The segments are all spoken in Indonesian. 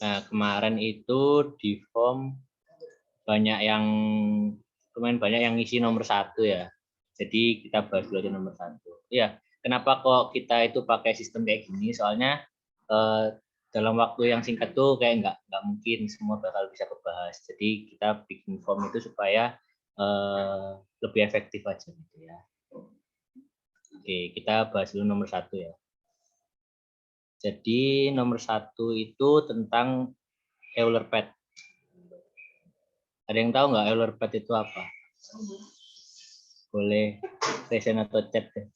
Nah, kemarin itu di form lumayan banyak yang ngisi nomor 1 ya. Jadi kita bahas dulu aja nomor 1. Iya, kenapa kok kita itu pakai sistem kayak gini? Soalnya dalam waktu yang singkat tuh kayak nggak mungkin semua bakal bisa kebahas. Jadi kita bikin form itu supaya lebih efektif aja gitu ya. Oke, kita bahas dulu nomor 1 ya. Jadi nomor 1 itu tentang Euler-Pet. Ada yang tahu nggak Euler-Pet itu apa? Boleh resen atau chat deh.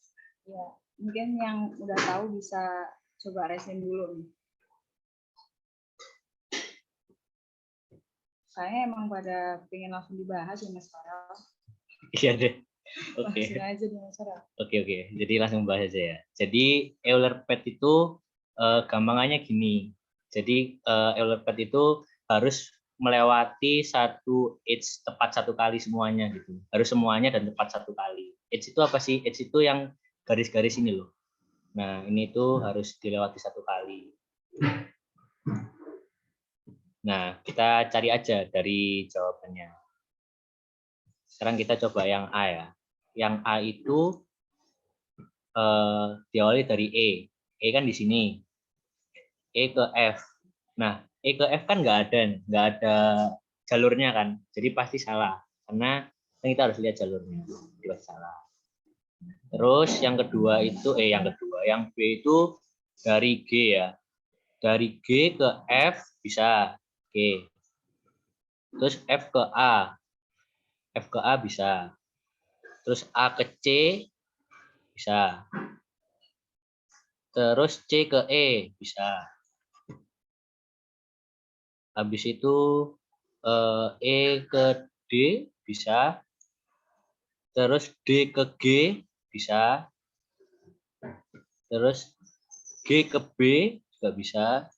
Ya, mungkin yang udah tahu bisa coba resen dulu nih. Kayaknya emang pada pengen langsung dibahas ya Mas Farel. Iya deh. Oke. Langsung aja nih Mas Farel. Oke. Jadi langsung bahas aja ya. Jadi Euler-Pet itu gampangannya gini. Jadi Euler-Pet itu harus melewati satu edge tepat 1 kali semuanya gitu. Harus semuanya dan tepat 1 kali. Edge itu apa sih? Edge itu yang garis-garis ini loh. Nah, ini tuh harus dilewati 1 kali. Nah, kita cari aja dari jawabannya. Sekarang kita coba yang A ya. Yang A itu diawali dari E. E kan di sini. E ke F. Nah, E ke F kan nggak ada jalurnya kan. Jadi pasti salah. Karena kita harus lihat jalurnya. Jadi pasti salah. Terus yang kedua itu yang B itu dari G ya. Dari G ke F bisa G. Terus F ke A. F ke A bisa. Terus A ke C bisa. Terus C ke E bisa. Habis itu E ke D bisa. Terus D ke G bisa. Terus G ke B juga bisa.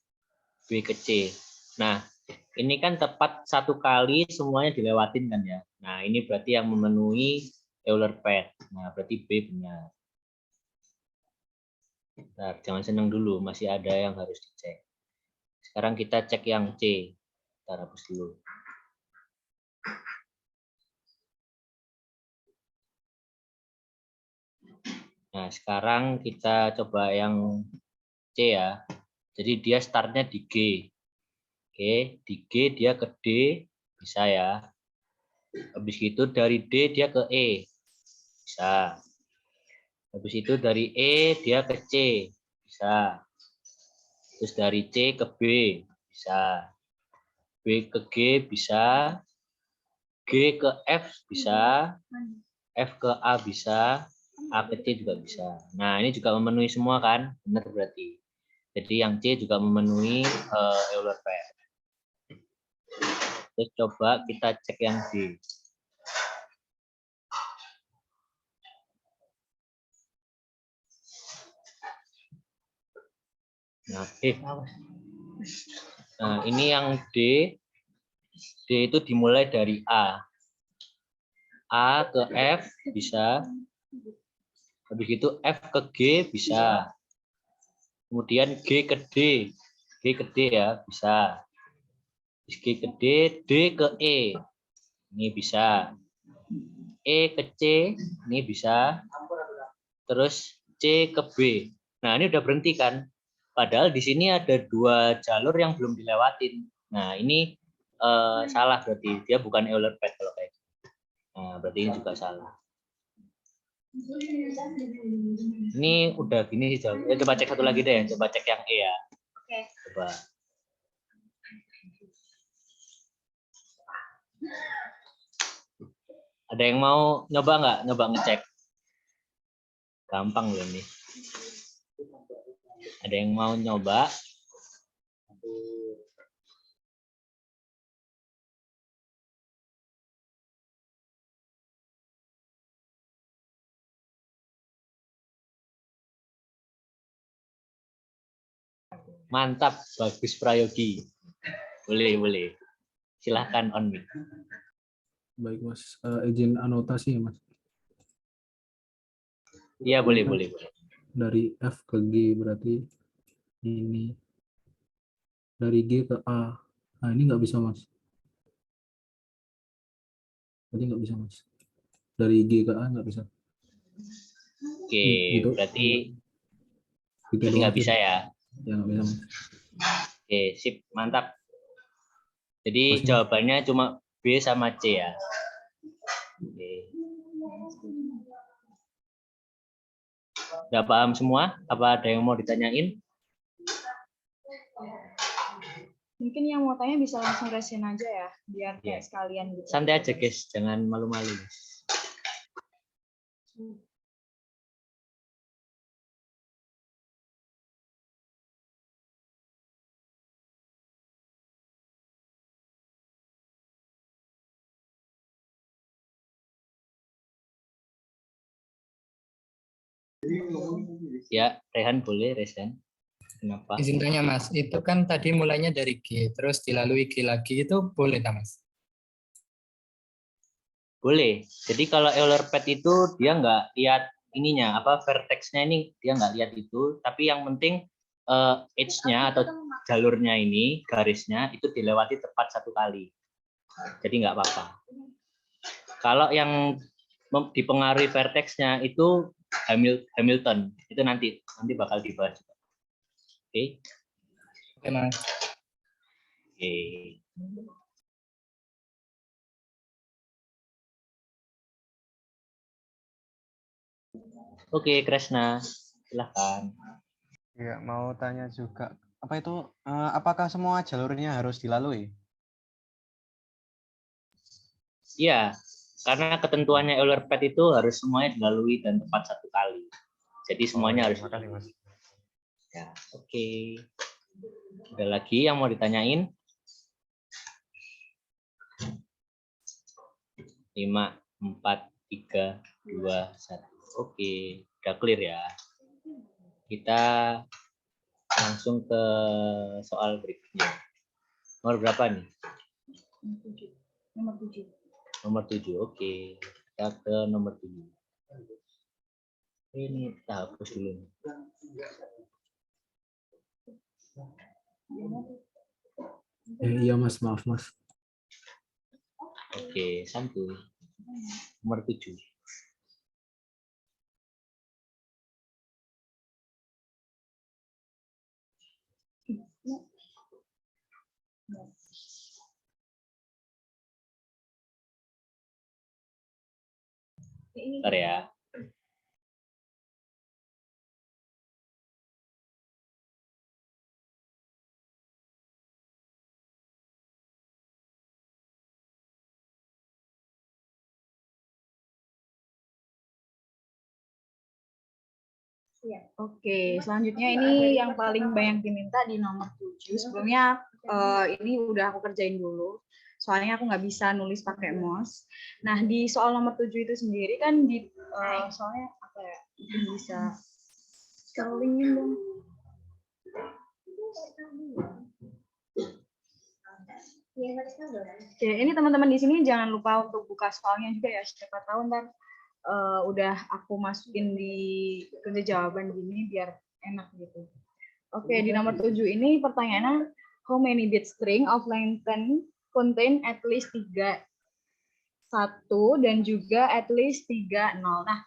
B ke C. Nah, ini kan tepat 1 kali semuanya dilewatin kan ya. Nah, ini berarti yang memenuhi Euler-Pet. Nah, berarti B benar. Nah, jangan senang dulu, masih ada yang harus dicek. Sekarang kita cek yang C. Kita hapus dulu. Nah, sekarang kita coba yang C ya. Jadi dia startnya di G. Oke, di G dia ke D, bisa ya. Habis itu dari D dia ke E, bisa. Habis itu dari E dia ke C, bisa. Terus dari C ke B, bisa. B ke G bisa. G ke F bisa. F ke A bisa. A ke C juga bisa. Nah, ini juga memenuhi semua kan? Benar berarti. Jadi yang C juga memenuhi Euler-Pet. Terus coba kita cek yang D. Nah, ini yang D. D itu dimulai dari A. A ke F bisa. Habis itu F ke G bisa. Kemudian G ke D. G ke D ya, bisa. G ke D, D ke E. Ini bisa. E ke C, ini bisa. Terus C ke B. Nah, ini udah berhenti kan? Padahal di sini ada 2 jalur yang belum dilewatin. Nah, ini salah berarti. Dia bukan Euler-Pet kalau kayak gitu. Nah, berarti ini juga salah. Ini udah gini sih jawab. Coba cek satu lagi deh. Coba cek yang E ya. Oke. Coba. Ada yang mau nyoba nggak? Nyoba ngecek. Gampang loh ini. Ada yang mau nyoba? Mantap, bagus Prayogi. Boleh. Silahkan on mic. Baik Mas, izin anotasi ya Mas. Iya boleh. Dari F ke G berarti ini dari G ke A. Nah, ini nggak bisa, Mas. Tadi nggak bisa, Mas. Dari G ke A nggak bisa. Oke, Gitu. berarti Gitu berarti doang nggak sih. bisa ya. Ya, nggak bisa, Mas. Oke, sip, mantap. Jadi Masih, Mas. jawabannya cuma B sama C ya. Oke. Udah paham semua? Apa ada yang mau ditanyain? Mungkin yang mau tanya bisa langsung resin aja ya, biar Iya. kayak sekalian gitu. Santai aja guys, jangan malu-malu. Ya, Rehan boleh, Rehan. Kenapa? Izin tanya Mas, itu kan tadi mulainya dari G, terus dilalui G lagi, itu boleh tak Mas? Boleh. Jadi kalau Euler pad itu dia nggak lihat ininya, apa vertexnya ini dia nggak lihat itu, tapi yang penting edge-nya atau jalurnya ini, garisnya itu dilewati tepat satu kali. Jadi nggak apa-apa. Kalau yang dipengaruhi vertexnya itu Hamilton, itu nanti bakal dibahas. Oke. Oke Mas. Oke. Oke, Kresna, silahkan. Ya, mau tanya juga, apa itu, apakah semua jalurnya harus dilalui? Iya, karena ketentuannya Euler pad itu harus semuanya dilalui dan tepat satu kali. Jadi semuanya harus. Makasih, Mas. Ya, oke. Ada lagi yang mau ditanyain? 5, 4, 3, 2, 1. Oke, udah clear ya. Kita langsung ke soal berikutnya. Nomor berapa nih? Nomor 7. Nomor 7. Oke. Kita ke nomor 7. Ini kita hapus dulu. Iya, Mas. Maaf, Mas. Oke, santuy. Nomor 7. Bentar ya. Oke, selanjutnya ini yang paling banyak diminta di nomor 7. Sebelumnya ini udah aku kerjain dulu. Soalnya aku nggak bisa nulis pakai mouse. Nah, di soal nomor 7 itu sendiri kan di soalnya apa ya? Mungkin bisa scrollingin dong. Oke, ini teman-teman di sini jangan lupa untuk buka soalnya juga ya. Siapa tahu ntar udah aku masukin di kerja jawaban gini biar enak gitu. Oke, di nomor 7 ini pertanyaannya how many bit string of length 10 contain at least 3 1 dan juga at least 3 0. Nah,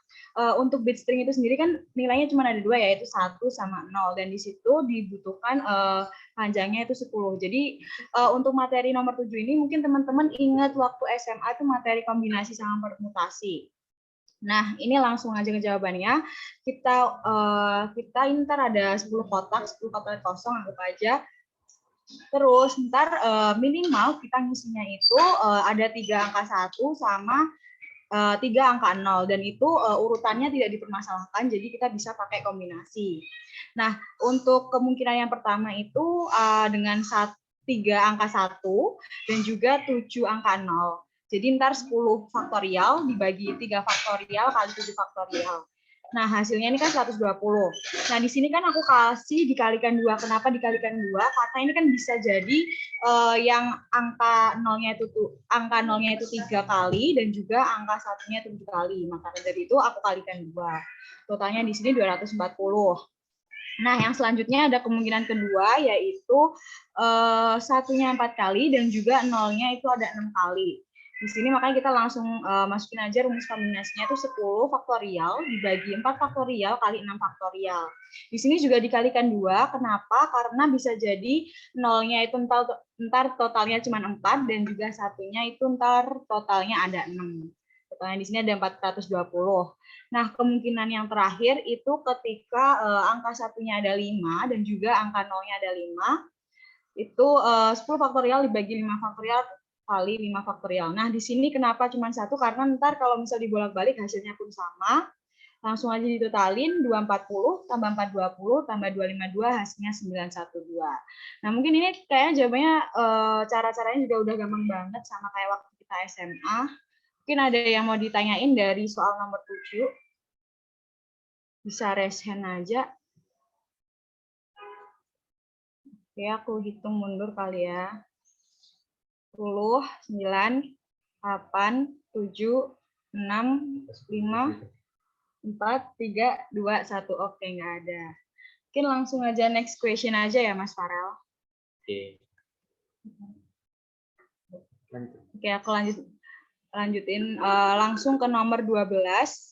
untuk bit string itu sendiri kan nilainya cuma ada 2 yaitu 1 sama 0 dan di situ dibutuhkan panjangnya itu 10. Jadi untuk materi nomor 7 ini mungkin teman-teman ingat waktu SMA itu materi kombinasi sama permutasi. Nah, ini langsung aja ke jawabannya. Kita ntar ada 10 kotak kosong, anggap aja. Terus ntar minimal kita ngisinya itu ada 3 angka 1 sama 3 angka 0. Dan itu urutannya tidak dipermasalahkan, jadi kita bisa pakai kombinasi. Nah, untuk kemungkinan yang pertama itu dengan 3 angka 1 dan juga 7 angka 0. Jadi ntar 10 faktorial dibagi 3 faktorial kali 7 faktorial. Nah, hasilnya ini kan 120. Nah, di sini kan aku kasih dikalikan 2. Kenapa dikalikan 2? Karena ini kan bisa jadi yang angka nolnya itu 3 kali dan juga angka satunya 7 kali. Maka dari itu aku kalikan 2. Totalnya di sini 240. Nah, yang selanjutnya ada kemungkinan kedua, yaitu satunya 4 kali dan juga nolnya itu ada 6 kali. Di sini makanya kita langsung masukin aja rumus kombinasinya itu 10 faktorial dibagi 4 faktorial kali 6 faktorial. Di sini juga dikalikan 2, kenapa? Karena bisa jadi nolnya itu ntar totalnya cuma 4 dan juga satunya itu ntar totalnya ada 6. Totalnya di sini ada 420. Nah, kemungkinan yang terakhir itu ketika angka satunya ada 5 dan juga angka nolnya ada 5, itu 10 faktorial dibagi 5 faktorial kali 5 faktorial. Nah, di sini kenapa cuma 1? Karena ntar kalau misal dibolak-balik hasilnya pun sama, langsung aja ditotalin 240 tambah 420 tambah 252 hasilnya 912. Nah, mungkin ini kayaknya jawabannya cara-caranya juga udah gampang banget sama kayak waktu kita SMA. Mungkin ada yang mau ditanyain dari soal nomor 7. Bisa raise hand aja. Oke, aku hitung mundur kali ya. 10, 9, 8, 7, 6, 5, 4, 3, 2, 1. Oke, nggak ada. Mungkin langsung aja next question aja ya, Mas Farel. Oke. Oke, aku lanjutin langsung ke nomor 12.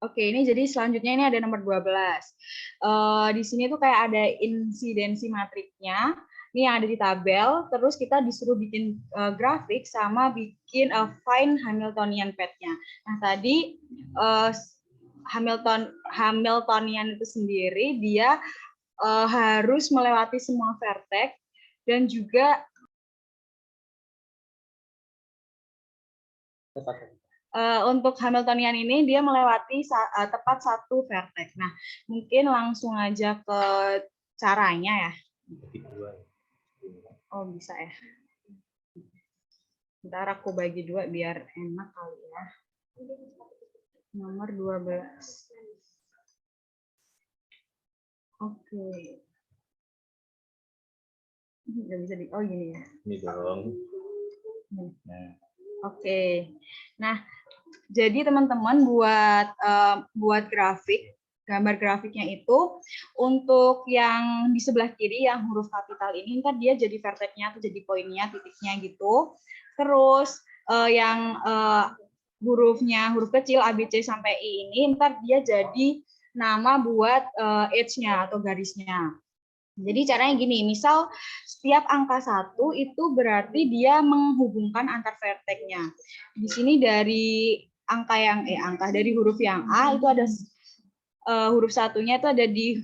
Oke, ini jadi selanjutnya ini ada nomor 12. Di sini tuh kayak ada insidensi matriknya. Ini yang ada di tabel. Terus kita disuruh bikin grafik sama bikin find Hamiltonian path-nya. Nah, tadi Hamiltonian itu sendiri dia harus melewati semua vertex dan juga untuk Hamiltonian ini dia melewati tepat satu vertex. Nah, mungkin langsung aja ke caranya ya. Oh, bisa ya. Ntar aku bagi 2 biar enak kali ya. Nomor 12. Oke. Nggak bisa oh gini ya. Ini dong. Nah. Oke. Nah, jadi teman-teman buat grafik, gambar grafiknya itu untuk yang di sebelah kiri yang huruf kapital ini kan dia jadi vertexnya atau jadi poinnya, titiknya gitu. Terus yang huruf kecil A, B, C sampai I ini ntar dia jadi nama buat edge-nya atau garisnya. Jadi caranya gini, misal setiap angka 1 itu berarti dia menghubungkan antar vertex-nya. Di sini dari dari huruf yang A itu ada huruf satunya itu ada di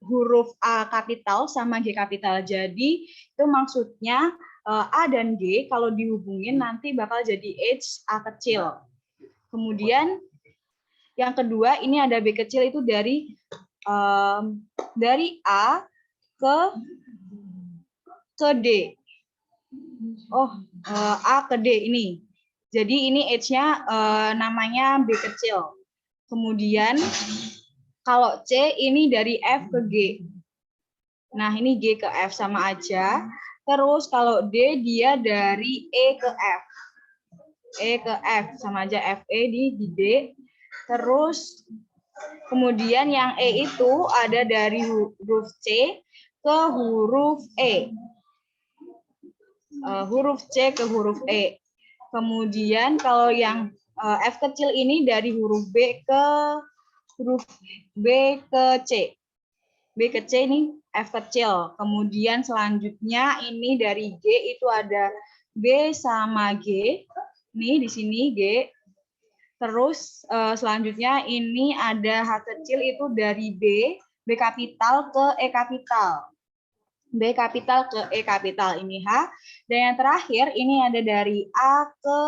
huruf A kapital sama G kapital. Jadi itu maksudnya A dan G kalau dihubungin nanti bakal jadi H A kecil. Kemudian yang kedua ini ada B kecil itu dari A ke D. Oh, A ke D ini. Jadi ini H-nya namanya B kecil. Kemudian kalau C ini dari F ke G. Nah, ini G ke F sama aja. Terus kalau D dia dari E ke F. E ke F sama aja FE di D. Terus kemudian yang E itu ada dari huruf C ke huruf E. Huruf C ke huruf E. Kemudian kalau yang F kecil ini dari huruf B ke C. B ke C ini F kecil. Kemudian selanjutnya ini dari G itu ada B sama G. Nih di sini G. Terus selanjutnya ini ada H kecil itu dari B kapital ke E kapital. B kapital ke E kapital ini H. Dan yang terakhir ini ada dari A ke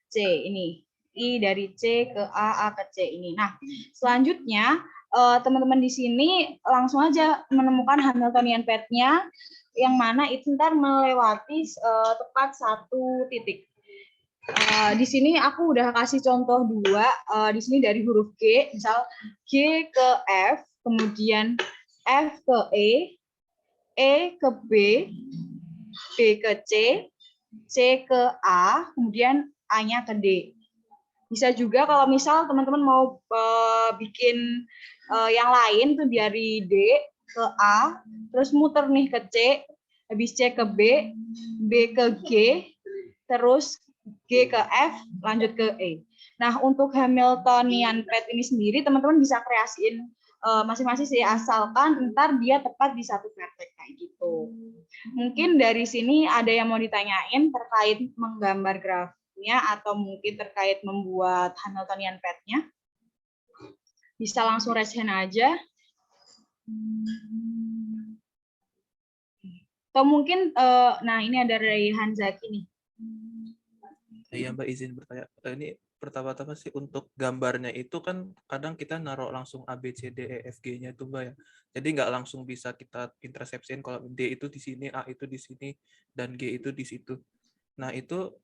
C ini. I dari C ke A ke C ini. Nah, selanjutnya teman-teman di sini langsung aja menemukan Hamiltonian path-nya yang mana itu ntar melewati tepat satu titik. Di sini aku udah kasih contoh dua. Di sini dari huruf G, misal G ke F, kemudian F ke E ke B ke C ke A, kemudian A-nya ke D. Bisa juga kalau misal teman-teman mau bikin yang lain tuh dari D ke A, terus muter nih ke C, habis C ke B ke G, terus G ke F, lanjut ke E. Nah, untuk Hamiltonian path ini sendiri, teman-teman bisa kreasiin masing-masing sih, asalkan ntar dia tepat di satu vertex kayak gitu. Mungkin dari sini ada yang mau ditanyain terkait menggambar grafnya atau mungkin terkait membuat Hamiltonian path-nya. Bisa langsung raise hand aja. Atau mungkin, nah ini ada Raihan Zaki nih. Iya Mbak, izin bertanya. Ini pertama-tama sih untuk gambarnya itu kan kadang kita naruh langsung A, B, C, D, E, F, G-nya itu Mbak ya. Jadi nggak langsung bisa kita intersepsiin kalau D itu di sini, A itu di sini, dan G itu di situ. Nah itu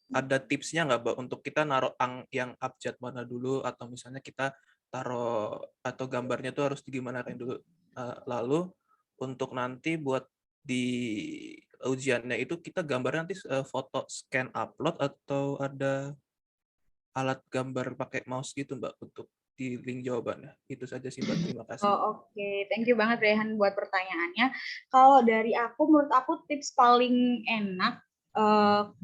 ada tipsnya nggak Mbak untuk kita naruh yang abjad mana dulu, atau misalnya kita taruh atau gambarnya tuh harus gimana kan dulu. Lalu untuk nanti buat di ujiannya itu kita gambar nanti foto scan upload atau ada alat gambar pakai mouse gitu Mbak untuk di link jawabannya. Itu saja sih Mbak, terima kasih. Oke. Thank you banget Rehan buat pertanyaannya. Kalau dari aku, menurut aku tips paling enak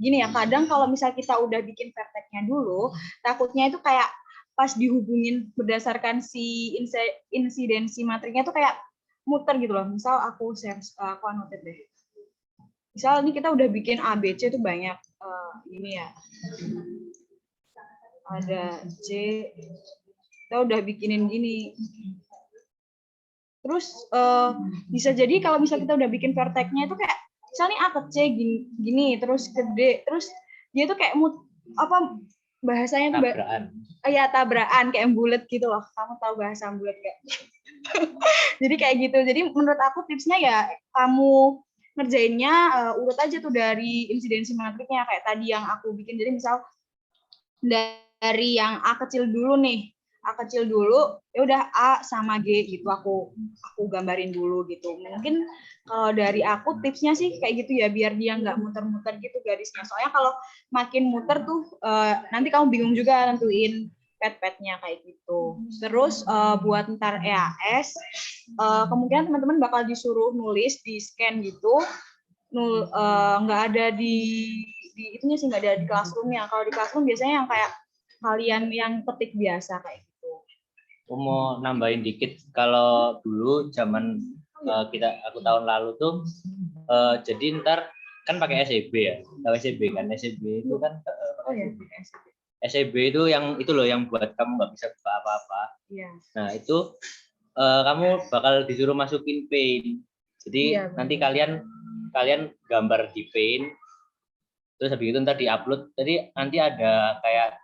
gini ya, kadang kalau misal kita udah bikin vertex-nya dulu, takutnya itu kayak pas dihubungin berdasarkan si insidensi matriknya tuh kayak muter gitu loh. Misal aku annotate deh. Misal ini kita udah bikin A, B, C itu banyak ini ya. Ada C, kita udah bikinin gini. Terus bisa jadi kalau misalnya kita udah bikin vertex-nya itu kayak misalnya A ke C gini, terus ke D, terus dia tuh kayak bahasanya tuh tabrakan kayak bulat gitu loh. Kamu tahu bahasa bulat nggak? Jadi kayak gitu. Jadi menurut aku tipsnya ya kamu ngerjainnya urut aja tuh dari insidensi matriknya kayak tadi yang aku bikin. Jadi misal dari yang A kecil dulu nih. A kecil dulu, ya udah A sama G gitu aku gambarin dulu gitu. Mungkin kalau dari aku tipsnya sih kayak gitu ya, biar dia nggak muter-muter gitu garisnya. Soalnya kalau makin muter tuh nanti kamu bingung juga nentuin pad-padnya kayak gitu. Terus buat ntar EAS, kemungkinan teman-teman bakal disuruh nulis di scan gitu. Nggak ada di itunya sih, nggak ada di classroomnya. Kalau di classroom biasanya yang kayak kalian yang ketik biasa kayak gitu. Aku mau nambahin dikit, kalau dulu zaman aku tahun lalu tuh jadi ntar kan pakai SEB ya, tahu SEB kan? SEB itu kan SEB itu yang itu loh yang buat kamu nggak bisa buka apa-apa. Nah itu kamu bakal disuruh masukin Paint. Jadi nanti kalian gambar di Paint, terus habis itu ntar diupload. Jadi nanti ada kayak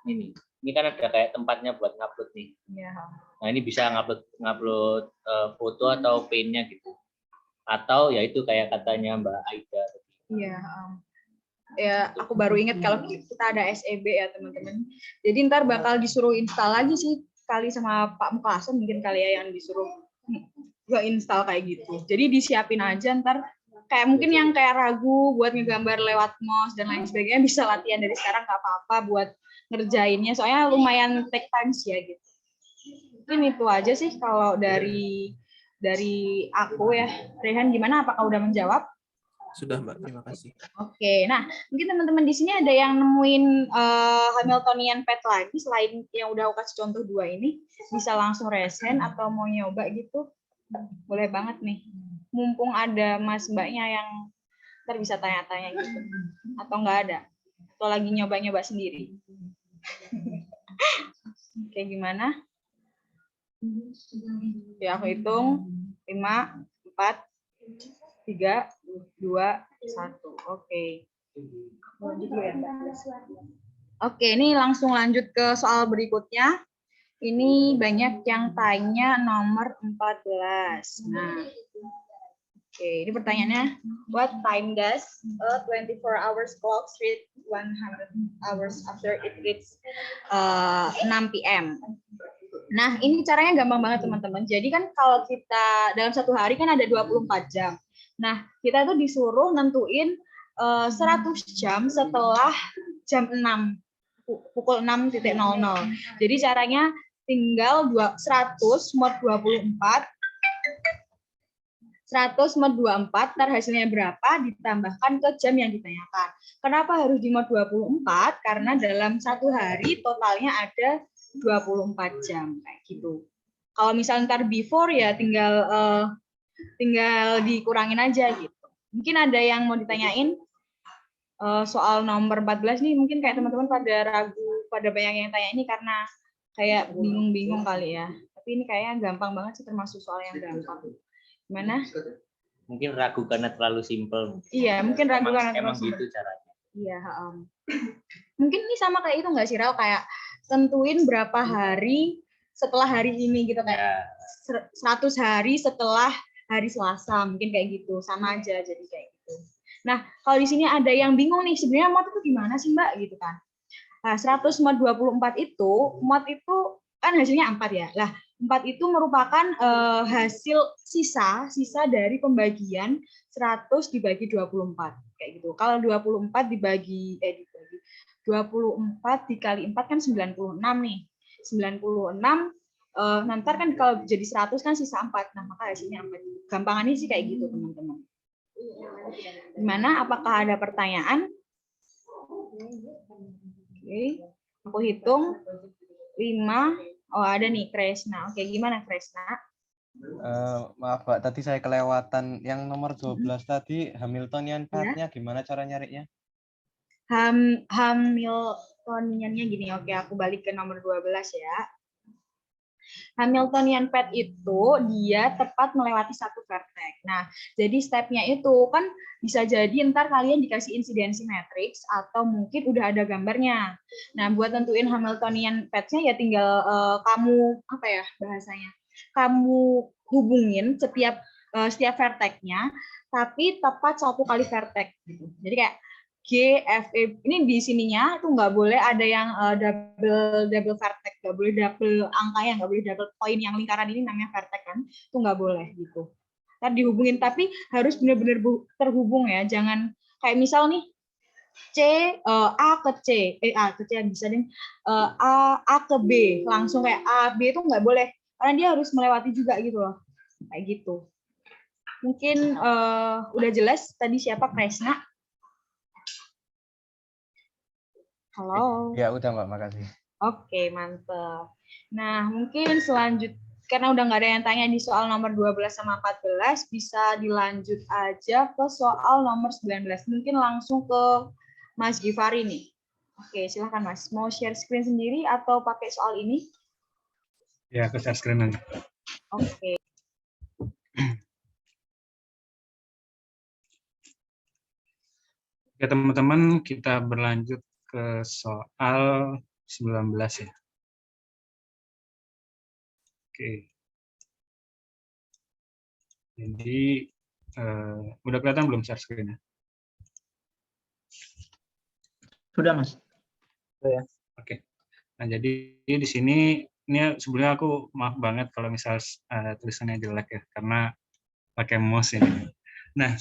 ini kan ada kayak tempatnya buat ngupload nih. Nah ini bisa ngupload foto atau Paint-nya gitu. Atau ya itu kayak katanya Mbak Aida. Iya. Ya aku baru ingat kalau kita ada SEB ya teman-teman. Jadi ntar bakal disuruh install aja sih kali sama Pak Mukaso, mungkin kali ya yang disuruh nge-install kayak gitu. Jadi disiapin aja ntar kayak mungkin yang kayak ragu buat ngegambar lewat mouse dan lain sebagainya bisa latihan dari sekarang, nggak apa-apa buat ngerjainnya. Soalnya lumayan take time sih ya gitu. Mungkin itu aja sih kalau dari aku ya. Rehan gimana? Apakah udah menjawab? Sudah Mbak, terima kasih. Oke, nah mungkin teman-teman di sini ada yang nemuin Hamiltonian path lagi selain yang udah aku kasih contoh dua ini, bisa langsung raise hand atau mau nyoba gitu, boleh banget nih. Mumpung ada Mas Mbaknya yang ntar bisa tanya-tanya gitu, atau nggak ada, atau lagi nyoba-nyoba sendiri. Oke, gimana? Ya aku hitung 5, 4, 3, 2, 1. Oke. Lanjut dulu ya, Mbak. Oke, ini langsung lanjut ke soal berikutnya. Ini banyak yang tanya nomor 14. Nah, oke, ini pertanyaannya, what time does a 24 hours clock reach 100 hours after it reaches 6 p.m. Nah, ini caranya gampang banget teman-teman. Jadi kan kalau kita dalam satu hari kan ada 24 jam. Nah, kita tuh disuruh nentuin 100 jam setelah jam 6, pukul 6.00. Jadi caranya tinggal 100 mod 24 tar hasilnya berapa ditambahkan ke jam yang ditanyakan. Kenapa harus di mod 24? Karena dalam satu hari totalnya ada 24 jam kayak gitu. Kalau misalnya ntar before ya tinggal dikurangin aja gitu. Mungkin ada yang mau ditanyain soal nomor 14 nih, mungkin kayak teman-teman pada ragu, pada banyak yang tanya ini karena kayak bingung-bingung kali ya. Tapi ini kayaknya gampang banget sih, termasuk soal yang gampang. Gimana? Mungkin ragu karena terlalu simpel. Iya, mungkin ragu karena emang terlalu gitu caranya. Iya, mungkin ini sama kayak itu nggak sih, Rao? Kayak tentuin berapa hari setelah hari ini gitu, kayak 100 hari setelah hari Selasa, mungkin kayak gitu. Sama aja jadi kayak gitu. Nah, kalau di sini ada yang bingung nih, sebenarnya mod itu gimana sih, Mbak? Gitu kan. Nah, 100 mod 24 itu, mod itu kan hasilnya 4 ya. Lah, 4 itu merupakan hasil sisa dari pembagian 100 dibagi 24 kayak gitu. Kalau 24 dibagi 24 dikali 4 kan 96 nih. 96 nanti kan kalau jadi 100 kan sisa 4. Nah, maka hasilnya 4. Gampangannya sih kayak gitu, teman-teman. Gimana? Apakah ada pertanyaan? Oke. Aku hitung 5. Oh, ada nih Kresna. Oke, gimana Kresna? Maaf Pak, tadi saya kelewatan yang nomor 12 tadi, Hamiltonian path-nya gimana cara nyarinya? Hamiltoniannya gini, oke aku balik ke nomor 12 ya. Hamiltonian path itu dia tepat melewati satu vertex. Nah, jadi stepnya itu kan bisa jadi ntar kalian dikasih insidensi matrix atau mungkin udah ada gambarnya. Nah, buat tentuin Hamiltonian path-nya ya tinggal kamu apa ya bahasanya? Kamu hubungin setiap vertex-nya, tapi tepat satu kali vertex. Gitu. Jadi kayak G, F, E, ini di sininya itu nggak boleh ada yang double vertex, nggak boleh double angka ya, nggak boleh double point yang lingkaran ini namanya vertex kan, itu nggak boleh gitu. Ntar dihubungin, tapi harus benar-benar terhubung ya, jangan kayak misal nih C A ke C, A ke C bisa deh, A ke B langsung kayak A B itu nggak boleh, karena dia harus melewati juga gitu loh, kayak gitu. Mungkin udah jelas tadi siapa Kresna? Halo. Ya udah Mbak, makasih. Oke, mantap. Nah, mungkin selanjutnya, karena udah nggak ada yang tanya di soal nomor 12 sama 14, bisa dilanjut aja ke soal nomor 19. Mungkin langsung ke Mas Givari nih. Oke, silahkan Mas. Mau share screen sendiri atau pakai soal ini? Ya, ke share screen aja. Oke. Oke, teman-teman, kita berlanjut ke soal 19 ya. Oke. Jadi, udah kelihatan belum share screen-nya? Sudah, Mas. Ya. Oke. Nah, jadi di sini ini sebenarnya aku maaf banget kalau misal tulisannya jelek ya, karena pakai mouse ini. Nah,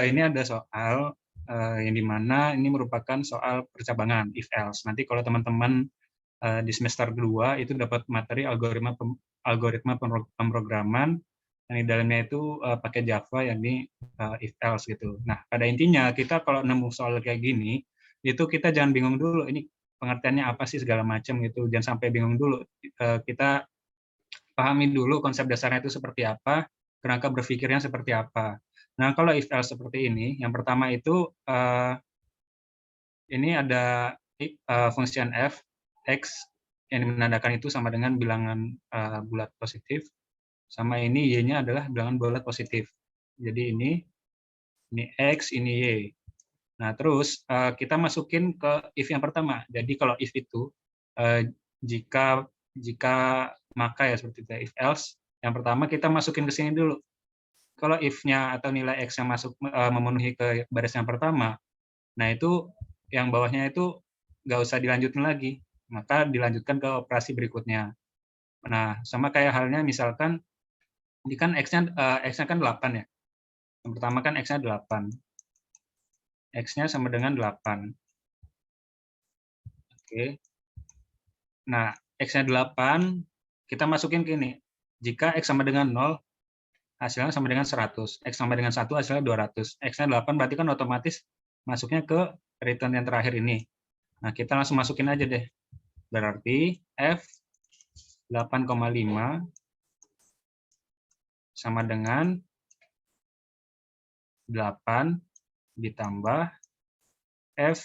ini ada soal yang dimana ini merupakan soal percabangan if else. Nanti kalau teman-teman di semester 2 itu dapat materi algoritma pemrograman yang di dalamnya itu pakai Java yang di if else gitu. Nah, pada intinya kita kalau nemu soal kayak gini itu kita jangan bingung dulu ini pengertiannya apa sih segala macam gitu. Jangan sampai bingung dulu. Kita pahami dulu konsep dasarnya itu seperti apa, kerangka berpikirnya seperti apa. Nah, kalau if else seperti ini, yang pertama itu ini ada function f, x yang menandakan itu sama dengan bilangan bulat positif, sama ini y-nya adalah bilangan bulat positif. Jadi ini x, ini y. Nah, terus kita masukin ke if yang pertama. Jadi kalau if itu jika maka ya seperti itu. If else, yang pertama kita masukin ke sini dulu. Kalau if-nya atau nilai x yang masuk memenuhi ke baris yang pertama, nah itu yang bawahnya itu nggak usah dilanjutin lagi, maka dilanjutkan ke operasi berikutnya. Nah, sama kayak halnya misalkan ini kan x-nya kan 8 ya. Yang pertama kan x-nya 8. X-nya sama dengan 8. Oke. Nah, x-nya 8 kita masukin ke ini. Jika x sama dengan 0, hasilnya sama dengan 100. X sama dengan 1 hasilnya 200. X-nya 8 berarti kan otomatis masuknya ke return yang terakhir ini. Nah, kita langsung masukin aja deh. Berarti F 8,5 sama dengan 8 ditambah F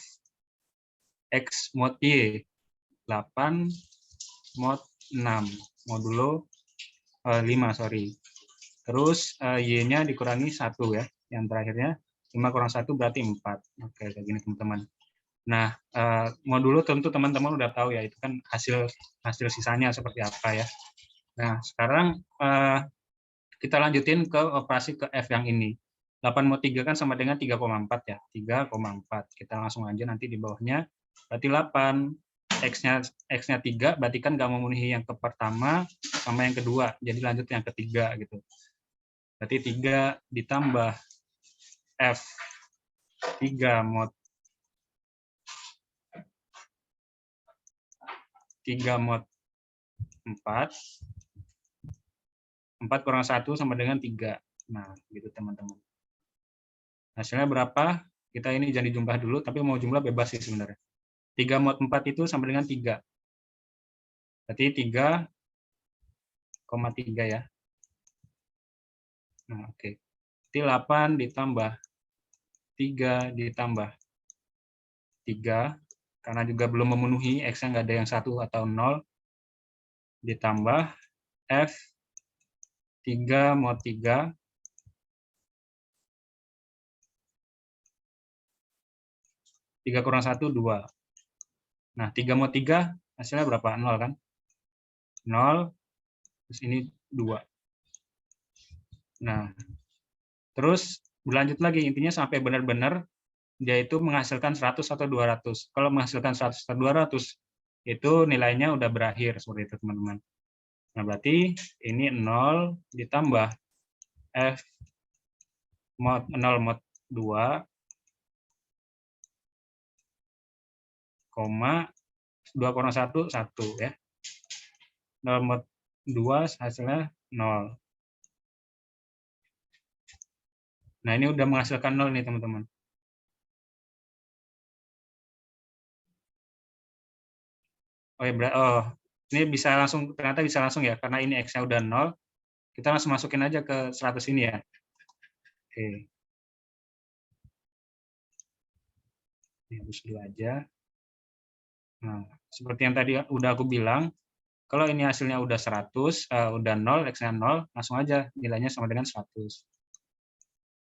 X mod Y 8 mod 6 modulo 5 sorry. Terus Y-nya dikurangi 1 ya. Yang terakhirnya 5 kurang 1 berarti 4. Oke, kayak gini teman-teman. Nah, modulo tentu teman-teman udah tahu ya, itu kan hasil sisanya seperti apa ya. Nah, sekarang kita lanjutin ke operasi ke F yang ini. 8 mod 3 kan sama dengan 3,4 ya. 3,4. Kita langsung aja nanti di bawahnya. Berarti 8. X-nya 3, berarti kan nggak memenuhi yang ke pertama sama yang kedua. Jadi lanjut yang ketiga gitu. Berarti 3 ditambah F 3 mod 4. 4 kurang 1 sama dengan 3. Nah, gitu teman-teman. Hasilnya berapa? Kita ini jangan dijumlah dulu, tapi mau jumlah bebas sih sebenarnya. 3 mod 4 itu sama dengan 3. Berarti 3,3 ya. Nah, oke. Berarti 8 ditambah 3 ditambah 3, karena juga belum memenuhi, X-nya nggak ada yang 1 atau 0, ditambah F 3 mod 3 3 kurang 1, 2. Nah, 3 mod 3 hasilnya berapa? 0 kan? 0, terus ini 2. Nah, terus berlanjut lagi, intinya sampai benar-benar dia itu menghasilkan 100 atau 200. Kalau menghasilkan 100 atau 200, itu nilainya udah berakhir, seperti itu teman-teman. Nah, berarti ini 0 ditambah F mod 0 mod 2, 2 kurang 1, 1 ya. 0 mod 2 hasilnya 0. Nah, ini udah menghasilkan 0 nih teman-teman. Oh, ya, ini bisa langsung, ternyata bisa langsung ya, karena ini X-nya udah 0, kita langsung masukin aja ke 100 ini ya. Oke. Ini hapus dulu aja. Nah, seperti yang tadi udah aku bilang, kalau ini hasilnya udah 100, udah 0, X-nya 0, langsung aja nilainya sama dengan 100.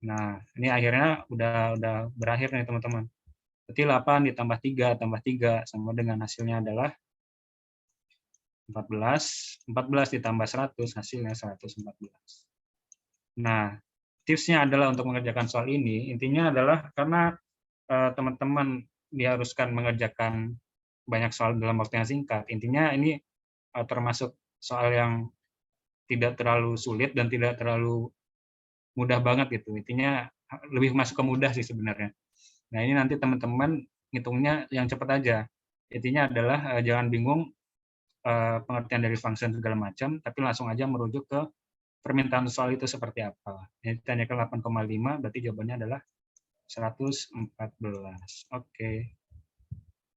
Nah, ini akhirnya udah berakhir nih teman-teman. Berarti 8 ditambah 3 tambah 3 sama dengan hasilnya adalah 14. 14 ditambah 100 hasilnya 114. Nah, tipsnya adalah untuk mengerjakan soal ini, intinya adalah karena teman-teman diharuskan mengerjakan banyak soal dalam waktu yang singkat, intinya ini termasuk soal yang tidak terlalu sulit dan tidak terlalu mudah banget gitu. Intinya lebih masuk ke mudah sih sebenarnya. Nah, ini nanti teman-teman ngitungnya yang cepat aja. Intinya adalah jangan bingung pengertian dari function segala macam, tapi langsung aja merujuk ke permintaan soal itu seperti apa. Ini ditanyakan 8,5, berarti jawabannya adalah 114. Oke.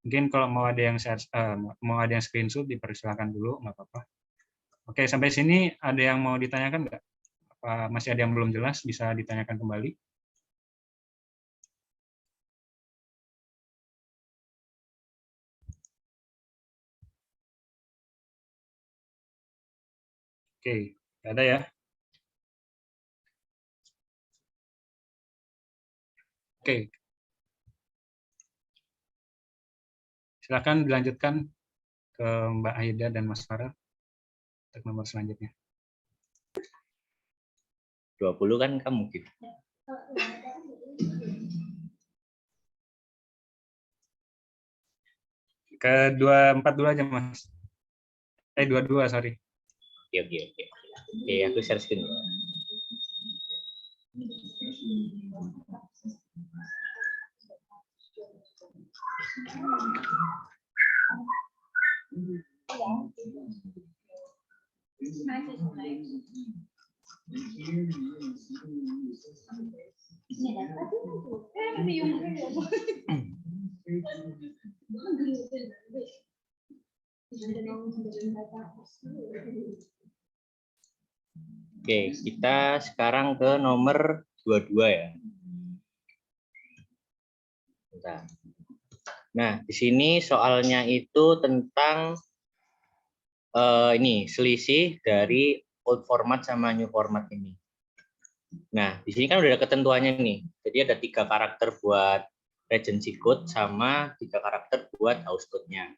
Mungkin kalau mau ada yang screenshot dipersilakan dulu, nggak apa-apa. Oke, sampai sini ada yang mau ditanyakan nggak? Apa masih ada yang belum jelas, bisa ditanyakan kembali. Oke, nggak ada ya? Oke, Silakan dilanjutkan ke Mbak Aida dan Mas Farel untuk nomor selanjutnya. 20 kan kamu gitu. Ke 242 aja, Mas. 22, sorry. Oke. Oke, aku share screen ya. Oke, kita sekarang ke nomor 22 ya. Bentar. Nah, di sini soalnya itu tentang ini selisih dari old format sama new format ini. Nah, di sini kan udah ada ketentuannya nih. Jadi ada 3 karakter buat regency code sama 3 karakter buat house code-nya.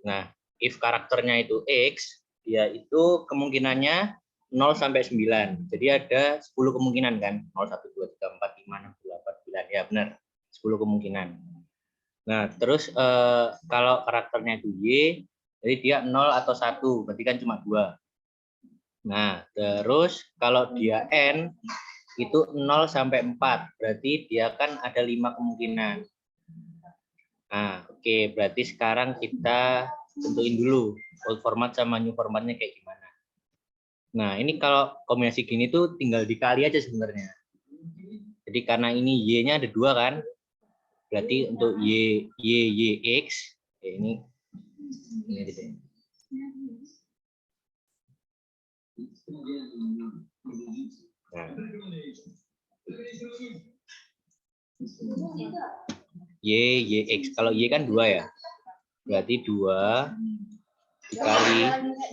Nah, if karakternya itu X, dia itu kemungkinannya 0 sampai 9. Jadi ada 10 kemungkinan kan? 0, 1, 2, 3, 4, 5, 6, 7, 8, 9. Ya benar, 10 kemungkinan. Nah, terus kalau karakternya itu Y, jadi dia 0 atau 1, berarti kan cuma 2. Nah, terus kalau dia N, itu 0 sampai 4, berarti dia kan ada 5 kemungkinan. Nah, oke, berarti sekarang kita tentuin dulu old format sama new formatnya kayak gimana. Nah, ini kalau kombinasi gini tuh tinggal dikali aja sebenarnya. Jadi karena ini Y-nya ada 2 kan, berarti untuk YX, ini gitu. Nah. YX, kalau Y kan 2 ya, berarti 2 dikali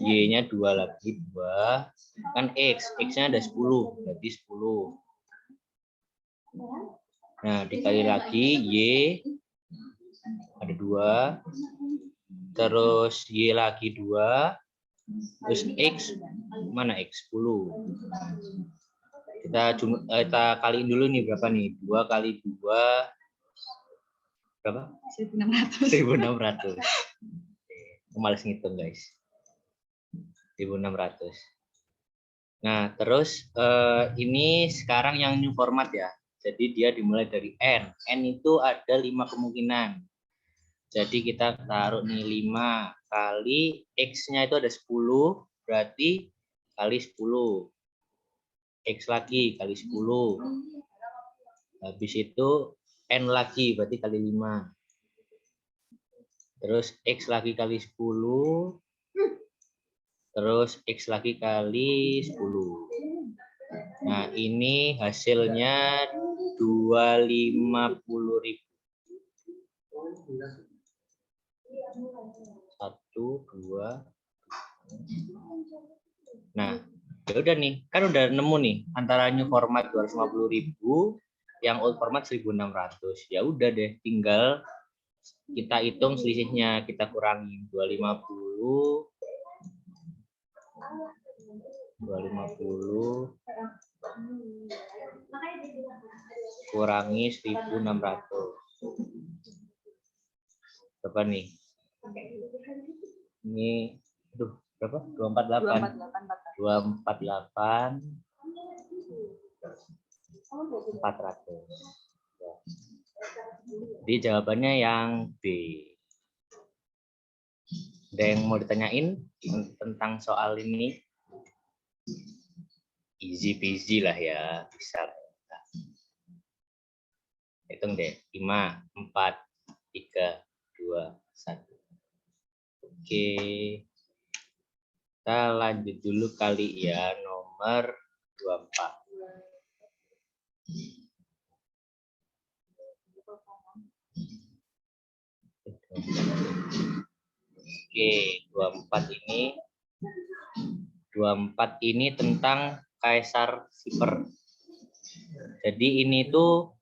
Y-nya 2 lagi 2 kan X-nya ada 10, berarti 10. Nah, dikali lagi Y ada 2, terus Y lagi 2, terus X mana X 10. Kita kaliin dulu nih berapa nih, 2 kali 2 berapa? 1600. Males ngitung guys. 1600. Nah, terus ini sekarang yang new format ya. Jadi dia dimulai dari N. N itu ada 5 kemungkinan. Jadi kita taruh nih 5 kali X-nya itu ada 10, berarti kali 10. X lagi kali 10. Habis itu N lagi, berarti kali 5. Terus X lagi kali 10. Terus X lagi kali 10. Nah, ini hasilnya 250.000. 1, 2. Nah, ya udah nih, kan udah nemu nih antara new format 250.000, yang old format 1.600. Ya udah deh, tinggal kita hitung selisihnya, kita kurangi 250 kurangi 1.600. Berapa nih? Ini berapa? 248. 248 400. Jadi jawabannya yang B. Ada yang mau ditanyain tentang soal ini? Easy peasy lah ya, bisa. Hitung deh, 5, 4, 3, 2, 1. Oke. Kita lanjut dulu kali ya, nomor 24. Oke, 24 ini tentang Kaisar Sipar. Jadi ini tuh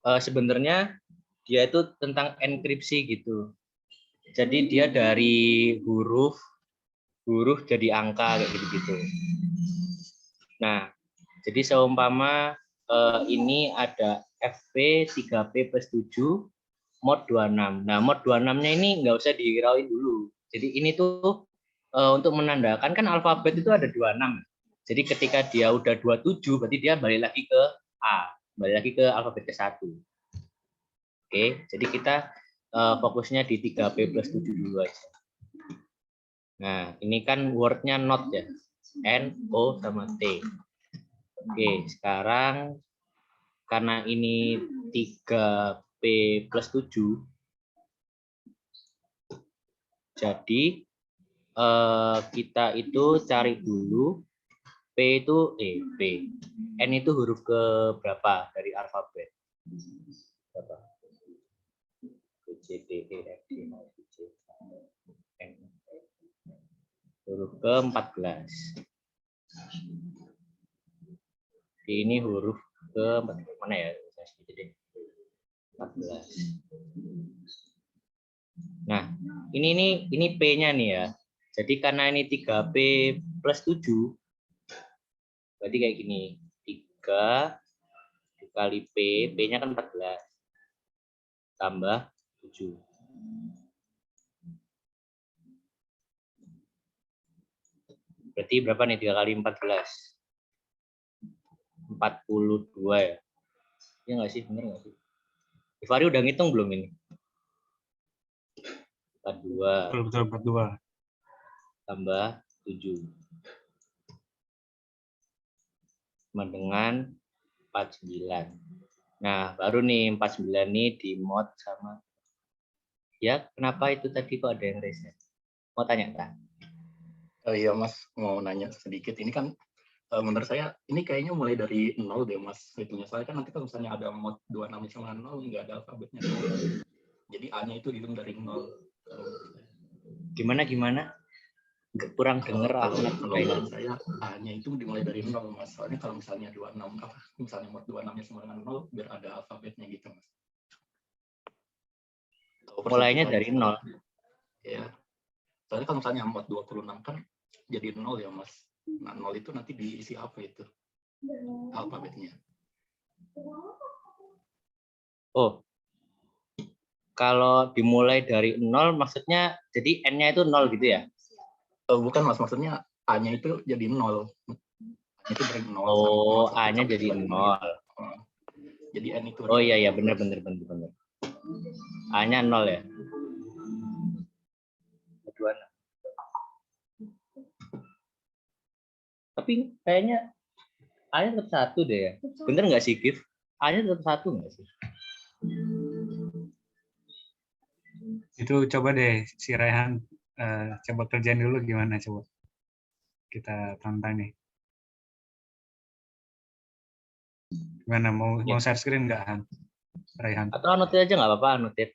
sebenarnya dia itu tentang enkripsi gitu. Jadi dia dari huruf jadi angka kayak gitu-gitu. Nah, jadi seumpama ini ada FP 3P plus 7 mod 26. Nah, mod 26-nya ini nggak usah dihirauin dulu. Jadi ini tuh untuk menandakan kan alfabet itu ada 26. Jadi ketika dia udah 27 berarti dia balik lagi ke A, balik lagi ke alfabet ke-1. Oke, jadi kita fokusnya di 3P plus 7 dulu aja. Nah, ini kan word-nya not ya. N, O, sama T. Oke, sekarang karena ini 3P plus 7, jadi kita itu cari dulu P itu P. N itu huruf ke berapa dari alfabet? Berapa? B, C, D, E, F, G, H, I, J, K, L, M, N. Huruf ke-14. Ini huruf ke mana ya? 14. Nah, ini P-nya nih ya. Jadi karena ini 3P plus 7, berarti kayak gini. 3 dikali P, P-nya kan 14. Tambah 7. Berarti berapa nih 3 kali 14? 42 ya? Iya nggak sih? Bener nggak sih? Ivari udah ngitung belum ini? 42 Betul 42. tambah 7. Sama dengan 49. Nah, baru nih 49 nih di mod sama. Ya, kenapa itu tadi kok ada yang reset? Mau tanya tak? Iya Mas, mau nanya sedikit. Ini kan menurut saya ini kayaknya mulai dari nol deh Mas. Hitungnya soalnya kan nanti kalau misalnya ada mod 26 sama 0 nggak ada alfabetnya. Jadi A-nya itu dihitung dari nol. Gimana? Kurang denger Kalau Ahmad. menurut saya A-nya itu dimulai dari nol Mas. Soalnya kalau misalnya 26 apa misalnya mod 26-nya sama dengan nol biar ada alfabetnya gitu Mas. Mulainya dari nol. Ya. Soalnya kalau misalnya mod 26 kan jadi nol ya Mas. Nah, nol itu nanti diisi apa itu? Alfabetnya. Oh, kalau dimulai dari nol maksudnya jadi N-nya itu nol gitu ya? Bukan Mas, maksudnya A-nya itu jadi nol. A-nya itu dari nol. Oh, A-nya jadi nol. Jadi N itu. Oh iya benar. A-nya nol ya. Tapi kayaknya A-nya tetap 1 deh ya. Bener nggak sih, Gif? A-nya tetap 1 nggak sih? Itu coba deh si Rehan coba kerjain dulu gimana coba. Kita tonton nih. Gimana mau share screen nggak Han? Rehan? Atau anotir aja nggak apa-apa, anotir.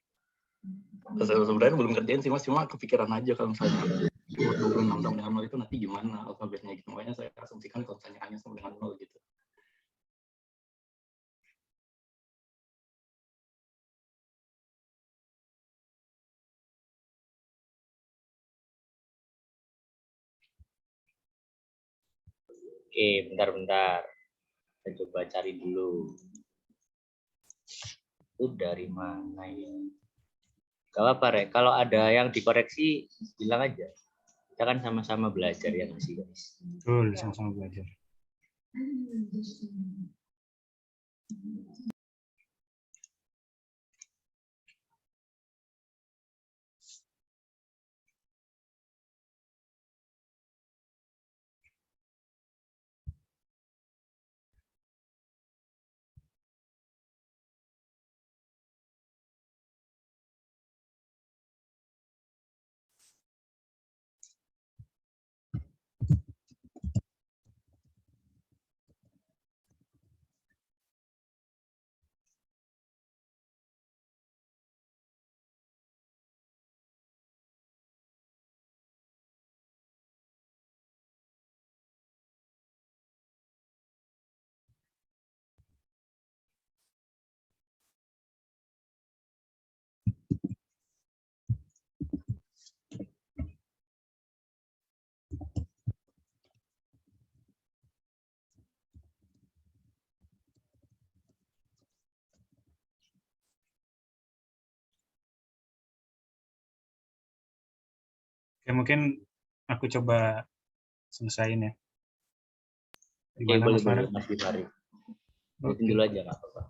Sebenarnya belum kerjain sih Mas, cuma kepikiran aja kalau misalnya 26 sama dengan 0 itu nanti gimana alfabetnya gitu. Makanya saya asumsikan kalau misalnya A-nya sama dengan 0 gitu. Oke, bentar. Saya coba cari dulu. Itu dari mana ya? Gak apa-apa, Rek. Kalau ada yang dikoreksi, bilang aja. Kita kan sama-sama belajar ya nggak sih, guys? Betul, sama-sama belajar. Oke, mungkin aku coba selesaiin ya. Oke, Gimana boleh Mas boleh Farid? Mas Gifari. Lanjutin Oke. dulu aja nggak apa-apa.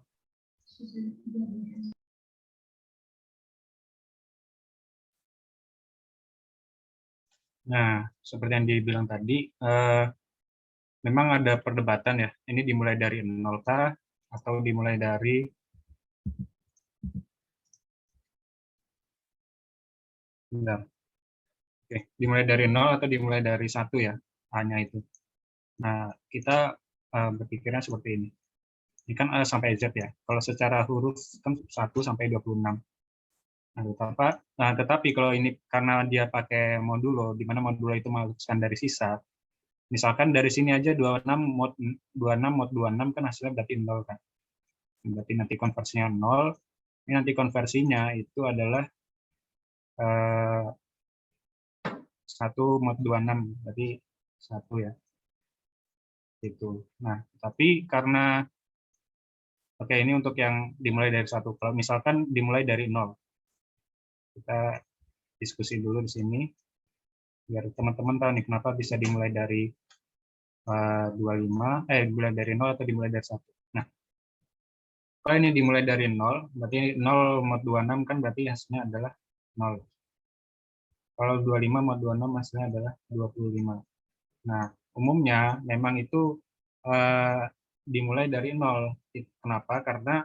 Nah, seperti yang dibilang tadi, memang ada perdebatan ya. Ini dimulai dari 0 kah atau dimulai dari bentar. Oke, dimulai dari 0 atau dimulai dari 1 ya, hanya itu. Nah, kita berpikirnya seperti ini. Ini kan A sampai Z ya. Kalau secara huruf kan 1 sampai 26. Tetapi kalau ini karena dia pakai modulo, di mana modulo itu menghaluskan dari sisa, misalkan dari sini aja 26 mod 26 mod 26 kan hasilnya berarti 0 kan. Berarti nanti konversinya 0. Ini nanti konversinya itu adalah 1 mod 26, berarti 1 ya. Itu. Nah, tapi karena oke, ini untuk yang dimulai dari 1. Kalau misalkan dimulai dari 0. Kita diskusi dulu di sini biar teman-teman tahu nih kenapa bisa dimulai dari 25, dimulai dari 0 atau dimulai dari 1. Nah, kalau ini dimulai dari 0, berarti 0 mod 26 kan berarti hasilnya adalah 0. Kalau 25 mod 26 hasilnya adalah 25. Nah, umumnya memang itu dimulai dari 0. Kenapa? Karena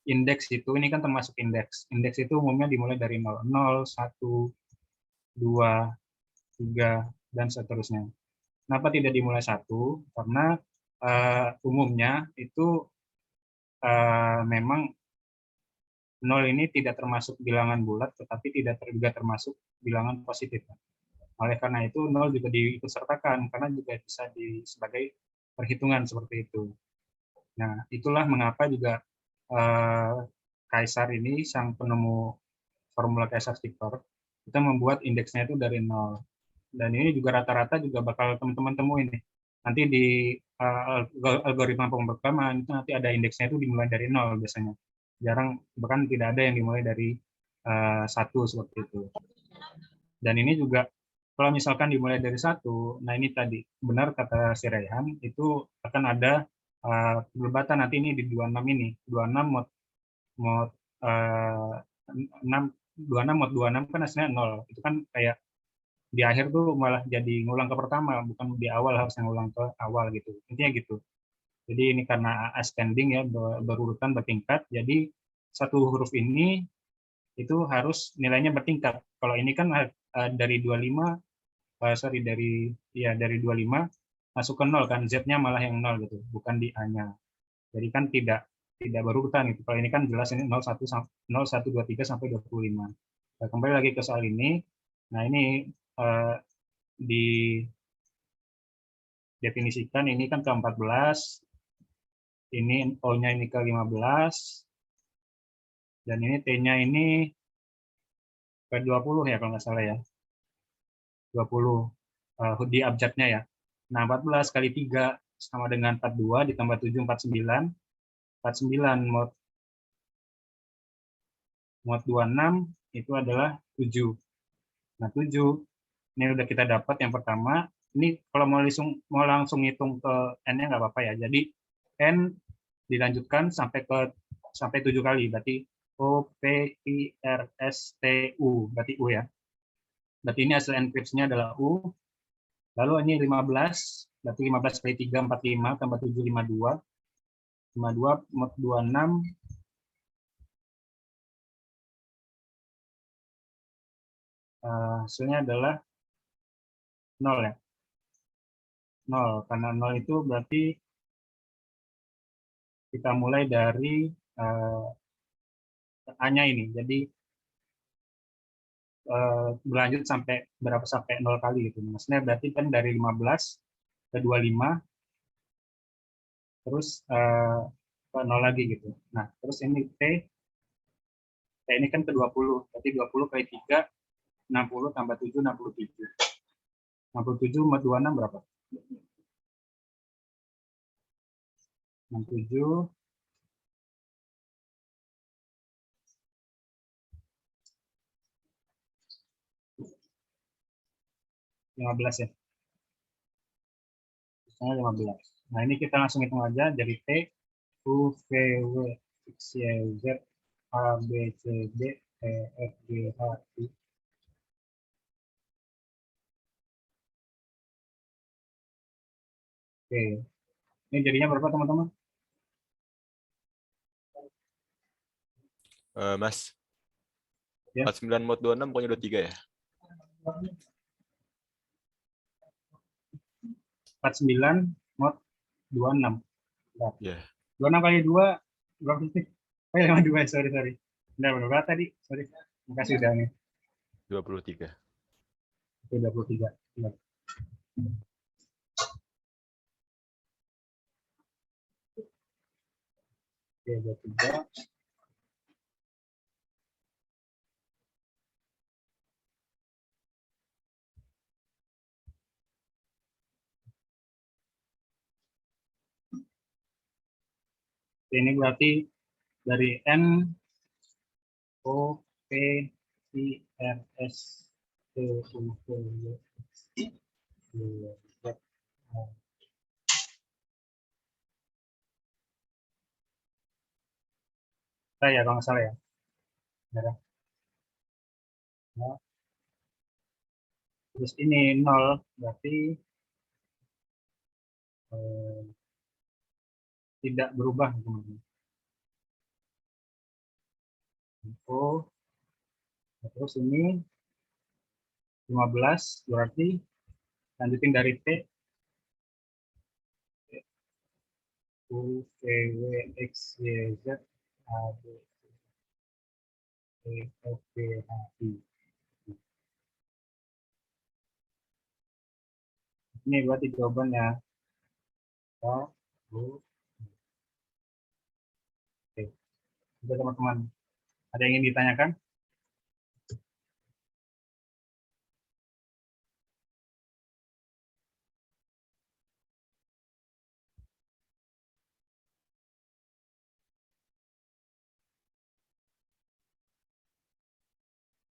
indeks itu, ini kan termasuk indeks. Indeks itu umumnya dimulai dari 0. 0, 1, 2, 3, dan seterusnya. Kenapa tidak dimulai 1? Karena umumnya itu memang 0 ini tidak termasuk bilangan bulat, tetapi tidak juga termasuk bilangan positif. Oleh karena itu, 0 juga diikutsertakan, karena juga bisa sebagai perhitungan seperti itu. Nah, itulah mengapa juga Kaisar ini, sang penemu formula Kaisar-Victor, kita membuat indeksnya itu dari 0. Dan ini juga rata-rata juga bakal teman-teman temuin nih. Nanti di algoritma pemrograman itu nanti ada indeksnya itu dimulai dari 0 biasanya. Jarang, bahkan tidak ada yang dimulai dari 1 seperti itu. Dan ini juga kalau misalkan dimulai dari 1, nah ini tadi benar kata si Rehan, itu akan ada perdebatan nanti ini di 26 ini. 26 mod 6 26 mod 26 kan hasilnya 0. Itu kan kayak di akhir tuh malah jadi ngulang ke pertama, bukan di awal harusnya ngulang ke awal gitu. Intinya gitu. Jadi ini karena ascending ya, berurutan bertingkat, jadi satu huruf ini itu harus nilainya bertingkat. Kalau ini kan dari 25, dari 25 masuk ke 0 kan, Z-nya malah yang 0 gitu, bukan di A-nya. Jadi kan tidak berurutan gitu. Kalau ini kan jelas ini 0, 1, 0, 1, 2, 3 sampai 25. Nah, kembali lagi ke soal ini. Nah, ini didefinisikan ini kan ke 14, ini O-nya ini ke 15, dan ini T-nya ini ke 20 ya kalau nggak salah ya. 20 di abjadnya ya. Nah, 14 kali 3 sama dengan 42 ditambah 7, 49. 49 mod 26 itu adalah 7. Nah, 7 ini udah kita dapat yang pertama. Ini kalau mau langsung hitung ke n-nya nggak apa-apa ya. Jadi n dilanjutkan sampai 7 kali, berarti O P I R S T U, berarti U ya. Berarti ini hasil enkripsinya adalah U. Lalu ini 15, berarti 15 kali 3 45 tambah 7 52. 52 mod 26 hasilnya adalah 0 ya. 0, karena 0 itu berarti kita mulai dari A-nya ini. Jadi berlanjut sampai 0 kali gitu. Maksudnya berarti kan dari 15 ke 25 terus ke 0 lagi gitu. Nah, terus ini T ini kan ke 20. Berarti 20 kali 3 60 tambah 7 67. 67 mod 26 berapa? 67 . 15 ya. Misalnya 15. Nah, ini kita langsung hitung aja dari T, U, V, W, X, Y, Z, A, B, C, D, E, F, G, H, I. Oke. Ini jadinya berapa, teman-teman? Mas, Ya. 49 mod 26 pokoknya 23 ya? 49 mod 26. Bentar. Iya. 26 kali 2 berapa sih? Oh ya, 52, sorry. Udah berapa tadi? Sorry. Makasih udah nih. 23. Oke, 23. Benar. Oke, 23. Oke, ini berarti dari N, O, P, Q, R, S, T, U, V, W, X, Y, Z. Saya kalau nggak salah ya. Benar. Nah, terus ini 0, berarti tidak berubah, teman-teman. O, terus ini 15, berarti lanjutin dari T, U, V, W, X, Y, Z, A, B, C, E, F, G, H, I. Ini berarti jawabannya. Oh, Bu. Oke, itu teman-teman. Ada yang ingin ditanyakan?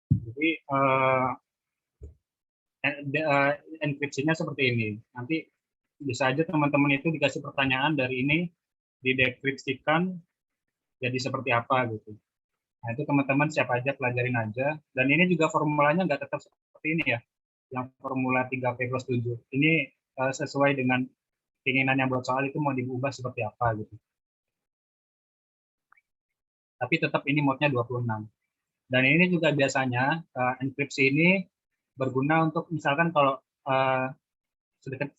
Jadi enkripsinya seperti ini. Nanti bisa aja teman-teman itu dikasih pertanyaan dari ini didekripsikan jadi seperti apa gitu. Nah, itu teman-teman siap aja pelajarin aja. Dan ini juga formulanya nggak tetap seperti ini ya. Yang formula 3P+7. Ini sesuai dengan keinginannya buat soal itu mau diubah seperti apa gitu. Tapi tetap ini modnya 26. Dan ini juga biasanya enkripsi ini berguna untuk misalkan kalau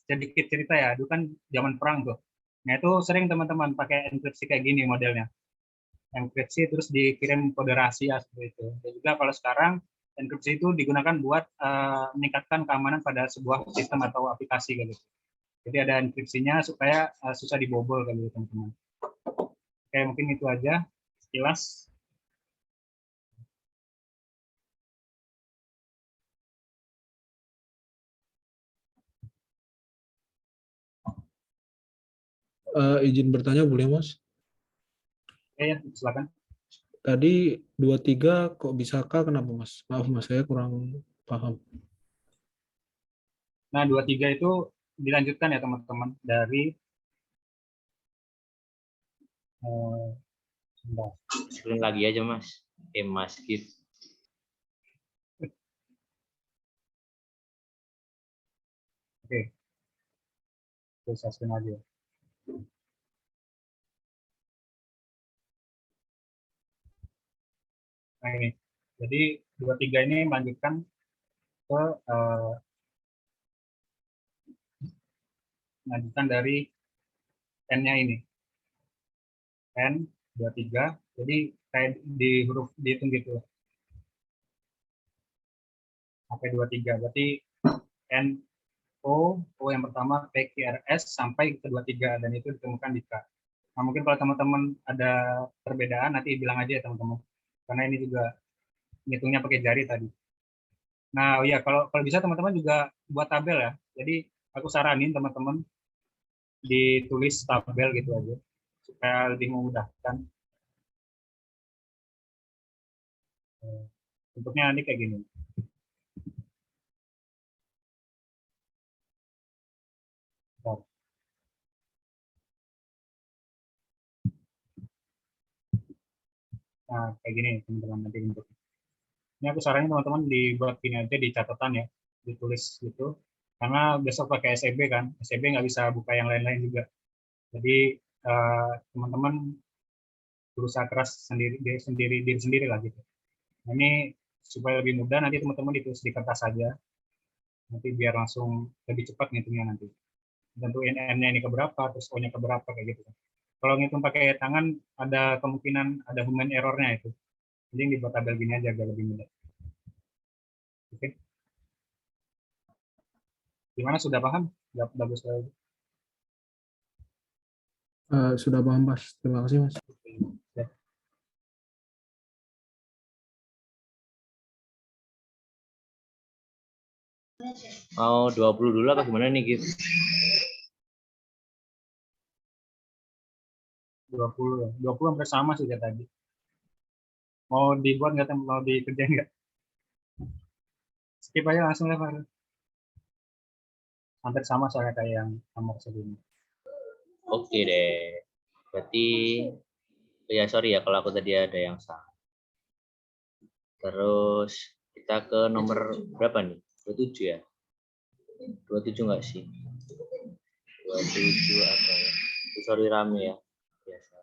sedikit cerita ya, dulu kan zaman perang tuh. Nah itu sering teman-teman pakai enkripsi kayak gini modelnya. Enkripsi terus dikirim kode rahasia seperti itu. Dan juga kalau sekarang enkripsi itu digunakan buat meningkatkan keamanan pada sebuah sistem atau aplikasi gitu. Jadi ada enkripsinya supaya susah dibobol kan gitu teman-teman. Oke, mungkin itu aja sekilas. Izin bertanya boleh Mas? Oke ya, silakan. Tadi 23 kok bisa K kenapa Mas? Maaf Mas, saya kurang paham. Nah, 23 itu dilanjutkan ya teman-teman dari Sebelum lagi aja Mas. Mas gitu. Oke. Terus saya aja. Nah ini, jadi 23 ini melanjutkan ke melanjutkan dari N-nya ini. N 23, jadi kayak di huruf dihitung gitu. Sampai 23, berarti N O yang pertama, P, Q, R, S, sampai ke 23, dan itu ditemukan di K. Nah, mungkin kalau teman-teman ada perbedaan, nanti bilang aja ya teman-teman. Karena ini juga ngitungnya pakai jari tadi. Nah, oh ya, kalau bisa teman-teman juga buat tabel ya. Jadi, aku saranin teman-teman ditulis tabel gitu aja. Supaya lebih memudahkan. Bentuknya nanti kayak gini. Nah, kayak gini teman-teman nanti bentuknya. Ini aku saranin teman-teman dibuat gini aja di catatan ya, ditulis gitu. Karena besok pakai SEB kan, SEB nggak bisa buka yang lain-lain juga. Jadi teman-teman berusaha keras diri sendiri lah gitu. Nah, ini supaya lebih mudah nanti teman-teman ditulis di kertas saja. Nanti biar langsung lebih cepat ngitungnya nanti. Tentuin N-nya ini keberapa, terus O-nya keberapa kayak gitu. Kalau ngitung pakai tangan ada kemungkinan ada human error-nya itu. Jadi dibuat tabel gini aja agak lebih mudah. Oke. Gimana, sudah paham? Bagus sekali. Sudah paham, Mas. Terima kasih, Mas. Ya. Mau 20 dulu apa gimana nih, Gif? 20 ya. 20 hampir sama sih kayak tadi. Mau dibuat nggak, mau dikerjain nggak? Skip aja langsung ya, Pak. Hampir sama soalnya kayak yang nomor sebelumnya. Oke deh. Berarti ya sorry ya kalau aku tadi ada yang salah. Terus kita ke nomor berapa nih? 27 ya? 27 enggak sih? 27 apa ya? Sorry rame ya. Biasa.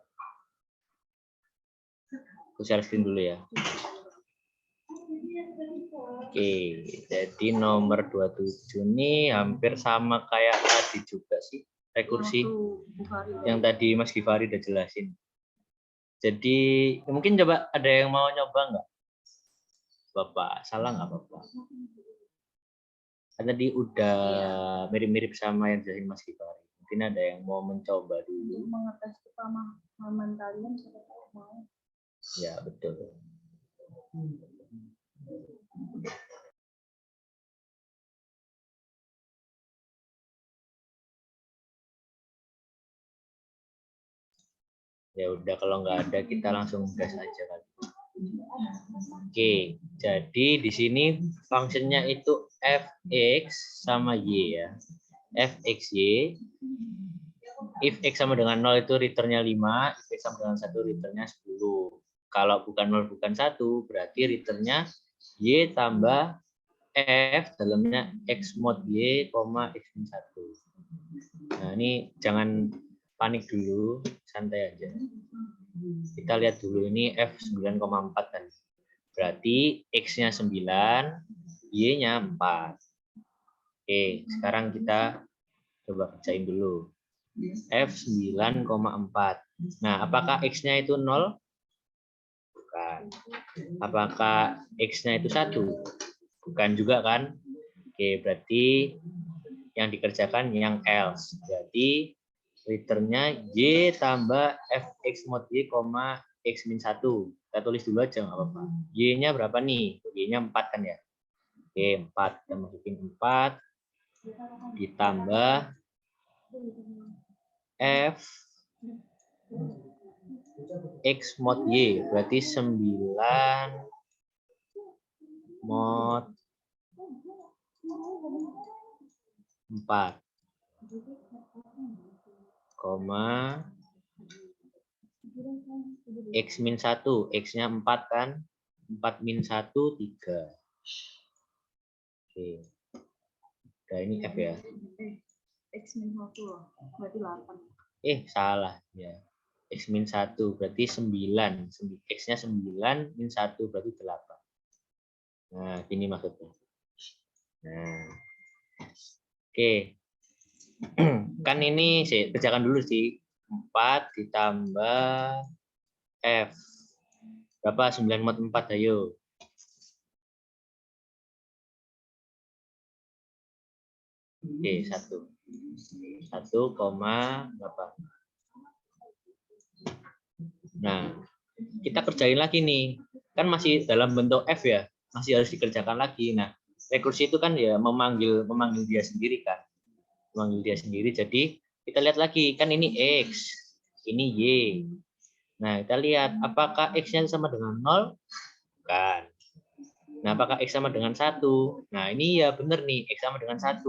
Aku share screen dulu ya. Oke, jadi nomor 27 ini hampir sama kayak tadi juga sih, rekursi yang tadi Mas Givari udah jelasin. Jadi mungkin coba ada yang mau nyoba nggak? Bapak, salah nggak Bapak? Kan tadi udah mirip-mirip sama yang jelasin Mas Givari. Mungkin ada yang mau mencoba dulu. Mengetes pemahaman kalian, siapa tahu mau. Ya, betul. Ya udah, kalau nggak ada kita langsung gas aja kan. Oke, jadi di sini fungsinya itu fx sama y ya. Fxy, if x sama dengan 0 itu returnnya 5, if x sama dengan 1 returnnya 10. Kalau bukan 0 bukan 1, berarti returnnya y tambah f dalamnya x mod y, x min 1. Nah ini jangan panik dulu, santai aja. Kita lihat dulu ini f 9,4 kan. Berarti x-nya 9, y-nya 4. Oke, sekarang kita coba kerjain dulu. F 9,4. Nah, apakah x-nya itu 0? Bukan. Apakah x-nya itu 1? Bukan juga kan? Oke, berarti yang dikerjakan yang else. Berarti returnnya y tambah fx mod y, x min 1. Kita tulis dulu aja nggak apa-apa. Y-nya berapa nih? Y-nya 4 kan ya? Oke, 4. Kita masukin 4 ditambah f x mod y, berarti 9 mod 4 koma x min 1, x-nya 4 kan, 4 min 1, 3. Oke. Nah, ini F ya. X min 1 loh, berarti 8. Salah ya. X min 1 berarti 9. X-nya 9 min 1 berarti 8. Nah, ini maksudnya. Nah. Oke. Kan ini saya kerjakan dulu sih. 4 ditambah F. Berapa? 9 mod 4, ayo. Oke, 1 koma berapa? Nah, kita kerjain lagi nih. Kan masih dalam bentuk F ya. Masih harus dikerjakan lagi. Nah, rekursi itu kan ya memanggil dia sendiri kan. Memanggil dia sendiri. Jadi, kita lihat lagi. Kan ini X, ini Y. Nah, kita lihat apakah X-nya sama dengan 0? Bukan. Nah, apakah X sama dengan 1? Nah, ini ya benar nih, X sama dengan 1.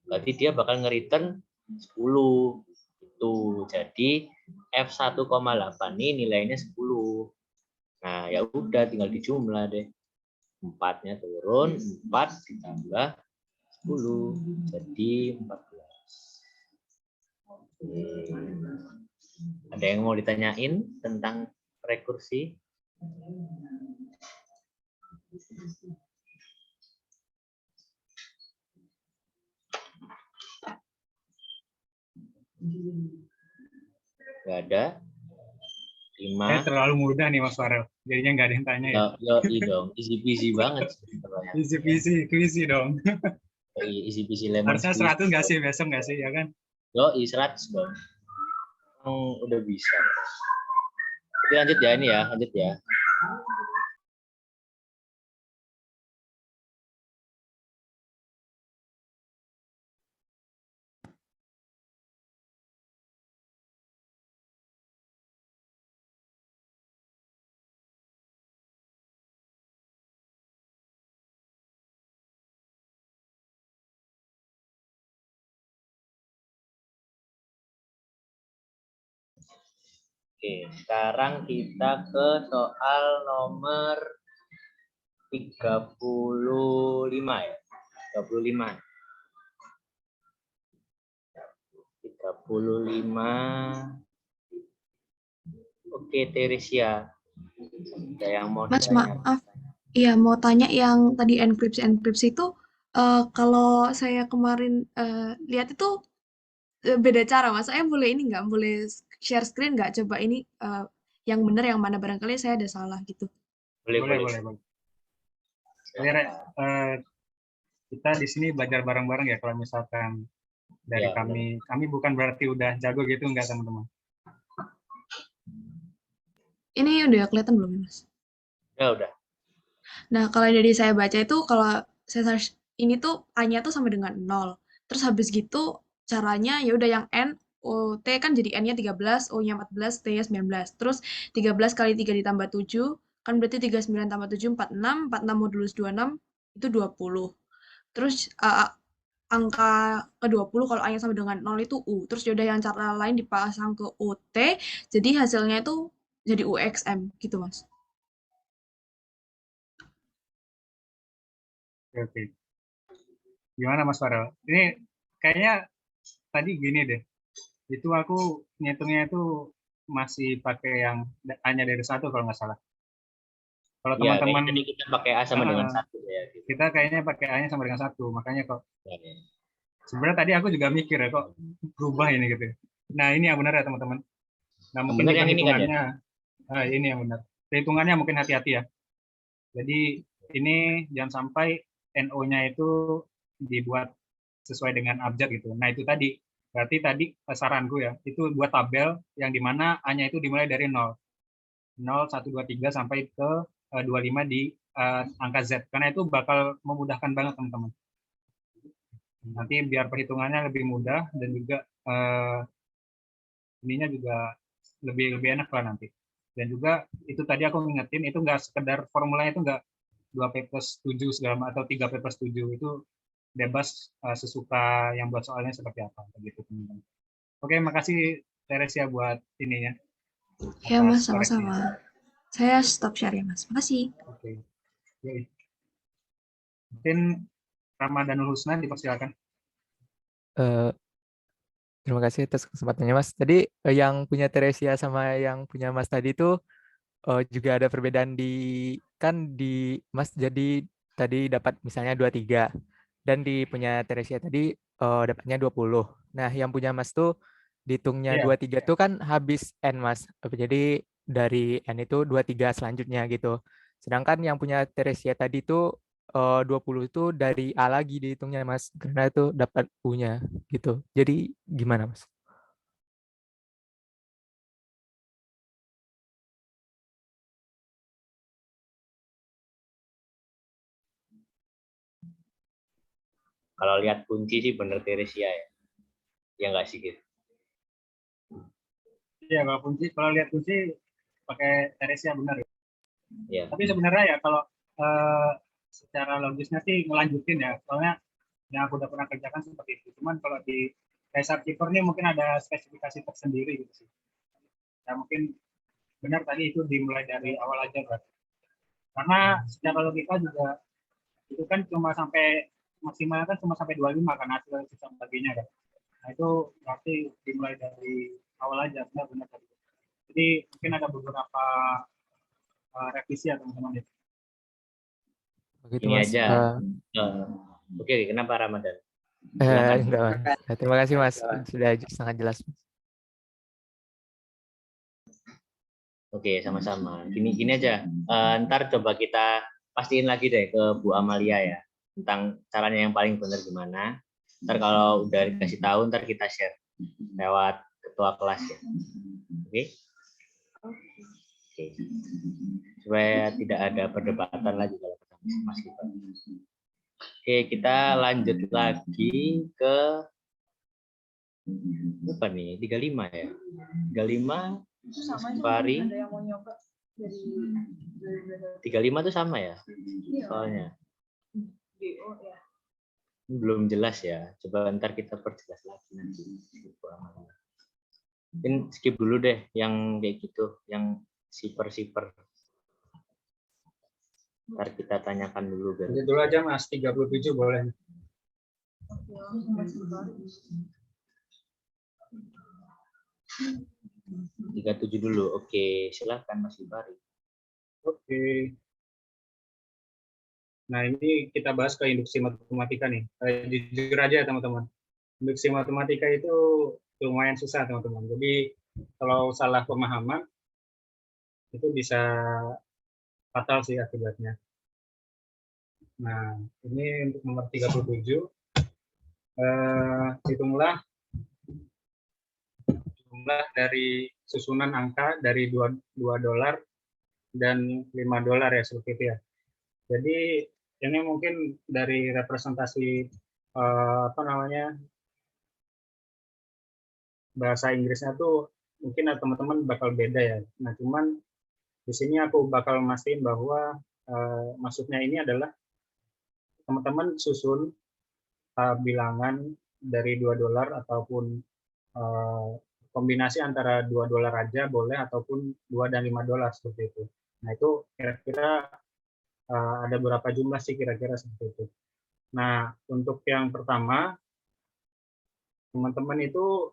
Berarti dia bakal nge-return 10. Itu. Jadi F1,8 ini nilainya 10. Nah, ya udah tinggal dijumlah deh. 4-nya turun, 4 ditambah 10 jadi 14. Ada yang mau ditanyain tentang rekursi? Nggak ada. 5. Terlalu mudah nih Mas Farel. Jadinya nggak ada yang tanya ya. Yoi dong, easy peasy banget. Easy peasy dong. Easy peasy lemon Harusnya 100 nggak sih, besok nggak sih, ya kan? Yoi 100 dong. Udah bisa. Oke, lanjut ya ini ya, lanjut ya. Oke, sekarang kita ke soal nomor 35 ya. 35. 35. Oke, Teresia. Ada yang mau Mas, ditanya? maaf. Iya, mau tanya yang tadi enkripsi itu, kalau saya kemarin lihat itu beda cara, Mas. Saya boleh ini nggak? Boleh share screen nggak? Coba ini yang benar yang mana, barangkali saya ada salah gitu. Boleh. Oke, Rek, kita di sini belajar bareng-bareng ya. Kalau misalkan dari Ya, kami bukan berarti udah jago gitu, enggak teman-teman. Ini udah kelihatan belum ya, Mas? Ya udah. Nah, kalau dari saya baca itu, kalau saya search ini tuh A-nya tuh sama dengan 0. Terus habis gitu, caranya ya udah yang N, O, T kan jadi N-nya 13, O-nya 14, T-nya 19. Terus 13 kali 3 ditambah 7, kan berarti 39 tambah 7, 46. 46 modulus 26, itu 20. Terus angka ke-20 kalau A-nya sama dengan 0 itu U. Terus yaudah yang cara lain dipasang ke OT, jadi hasilnya itu jadi UXM gitu, Mas. Oke. Gimana Mas Farel? Ini kayaknya tadi gini deh. Itu aku ngitungnya itu masih pakai yang A-nya dari 1 kalau nggak salah. Kalau Ya, teman-teman kayaknya tadi kita pakai A sama dengan 1 ya. Gitu. kita kayaknya pakai A-nya sama dengan 1, makanya kok Ya, ya. sebenarnya tadi aku juga mikir ya kok berubah ini gitu. Nah, ini yang benar ya teman-teman. Nah, mungkin Benar di yang ini kan perhitungannya, ya? ini yang benar. Perhitungannya mungkin hati-hati ya. Jadi ini jangan sampai NO-nya itu dibuat sesuai dengan abjad gitu. Nah, itu tadi. Berarti tadi saranku ya, itu buat tabel yang dimana A-nya itu dimulai dari 0. 0, 1, 2, 3 sampai ke 25 di angka Z. Karena itu bakal memudahkan banget teman-teman. Nanti biar perhitungannya lebih mudah dan juga ininya juga lebih enak lah nanti. Dan juga itu tadi aku ngingetin, itu nggak sekedar formulanya itu nggak 2P plus 7 segala atau 3P plus 7, itu bebas sesuka yang buat soalnya seperti apa begitu teman-teman. Oke, makasih Teresia buat ininya. Ya Mas, sama-sama. Saya stop share ya Mas. Makasih. Oke. Mungkin Ramadanul Husna dipersilakan. Terima kasih atas kesempatannya Mas. Tadi yang punya Teresia sama yang punya Mas tadi itu juga ada perbedaan kan di Mas jadi tadi dapat misalnya 23 dan di punya Teresia tadi dapatnya 20. Nah, yang punya Mas tuh dihitungnya 23 tuh kan habis N Mas. Jadi dari N itu 23 selanjutnya gitu. Sedangkan yang punya Teresia tadi tuh 20 itu dari A lagi dihitungnya Mas, karena itu dapat U-nya gitu. Jadi gimana Mas? Kalau lihat kunci sih bener Teresia ya. Ya nggak sih gitu. Iya, kalau lihat kunci pakai Teresia benar ya. Ya. Tapi sebenarnya ya kalau secara logisnya sih ngelanjutin ya, soalnya yang aku udah pernah kerjakan seperti itu. Cuman kalau di Caesar Keeper ini mungkin ada spesifikasi tersendiri gitu sih. Ya mungkin benar tadi itu dimulai dari awal aja, Pak. Karena secara logika juga itu kan cuma sampai maksimal kan cuma sampai 25 kan hasil sistem baginya kan. Nah itu berarti dimulai dari awal aja, benar tadi. Jadi mungkin ada beberapa revisi ya teman-teman. Begitu Ini Mas. aja. Oke, kenapa Ramadan? Enggak, Mas. Terima kasih Mas, sudah sangat jelas. Oke, sama-sama. Gini aja. Ntar coba kita pastiin lagi deh ke Bu Amalia ya tentang caranya yang paling benar gimana. Ntar kalau udah dikasih tahu, ntar kita share lewat ketua kelas ya. Oke? Oke. Supaya tidak ada perdebatan lagi kalau ketemu Mas Gibran. Oke, kita lanjut lagi ke apa nih? 35 ya. 35 Fari. Ada yang mau nyoba dari 35 tuh sama ya? Iya. Soalnya DO ya. belum jelas ya. Coba ntar kita perjelas lagi nanti. Mungkin skip dulu deh yang kayak gitu, yang siper. Ntar kita tanyakan dulu. Lanjut dulu aja Mas, 37 boleh. Oke, langsung masuk baru. 37 dulu. Oke, silakan Mas Ibari. Oke. Nah, ini kita bahas ke induksi matematika nih. Jujur aja ya teman-teman. Induksi matematika itu lumayan susah teman-teman. Jadi kalau salah pemahaman itu bisa fatal sih akibatnya. Nah, ini untuk nomor 37. Hitunglah jumlah dari susunan angka dari $2 dan $5 ya, seperti itu ya. Jadi ini mungkin dari representasi bahasa Inggrisnya tuh mungkin teman-teman bakal beda ya. Nah, cuman di sini aku bakal mastiin bahwa maksudnya ini adalah teman-teman susun bilangan dari $2 ataupun kombinasi antara $2 aja boleh ataupun $2 dan $5 seperti itu. Nah, itu kira-kira ada berapa jumlah sih kira-kira seperti itu. Nah, untuk yang pertama, teman-teman itu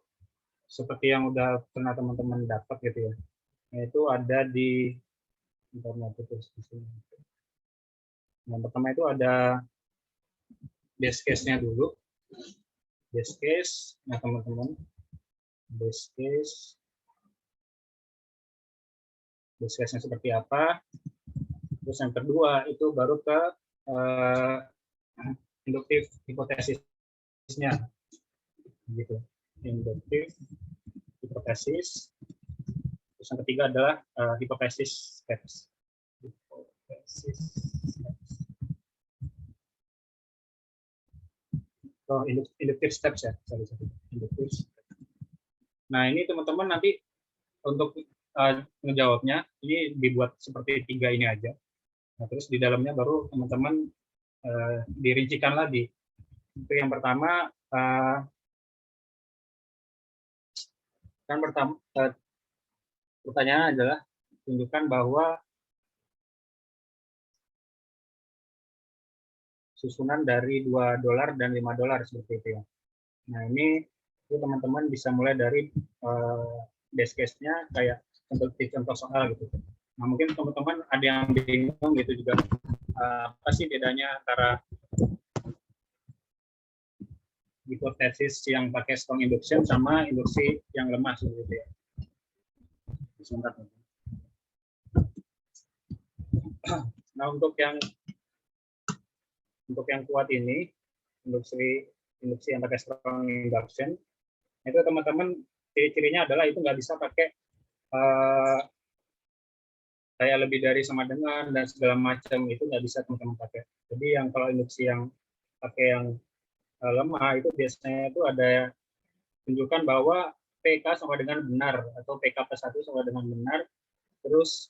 seperti yang udah pernah teman-teman dapat gitu ya. Yaitu ada di yang pertama itu ada base case-nya dulu. Base case, nah teman-teman, base case-nya seperti apa. Terus yang kedua itu baru ke induktif hipotesisnya, gitu. Induktif hipotesis. Terus yang ketiga adalah hipotesis steps. Oh, inductive steps ya, inductive steps. Nah, ini teman-teman nanti untuk menjawabnya ini dibuat seperti 3 ini aja. Nah, terus di dalamnya baru teman-teman dirincikan lagi. Itu yang pertama pertanyaan adalah tunjukkan bahwa susunan dari $2 dan $5 seperti itu ya. Nah, ini itu teman-teman bisa mulai dari base case-nya kayak contoh soal gitu. Nah, mungkin teman-teman ada yang bingung gitu juga, apa sih bedanya antara hipotesis yang pakai strong induction sama induksi yang lemah seperti itu ya. Sebentar. Nah, untuk yang kuat ini, induksi yang pakai strong induction, itu teman-teman ciri-cirinya adalah itu nggak bisa pakai kayak lebih dari sama dengan dan segala macam, itu nggak bisa teman-teman pakai. Jadi yang kalau induksi yang pakai yang lemah itu biasanya itu ada tunjukkan bahwa PK sama dengan benar atau PK plus 1 sama dengan benar, terus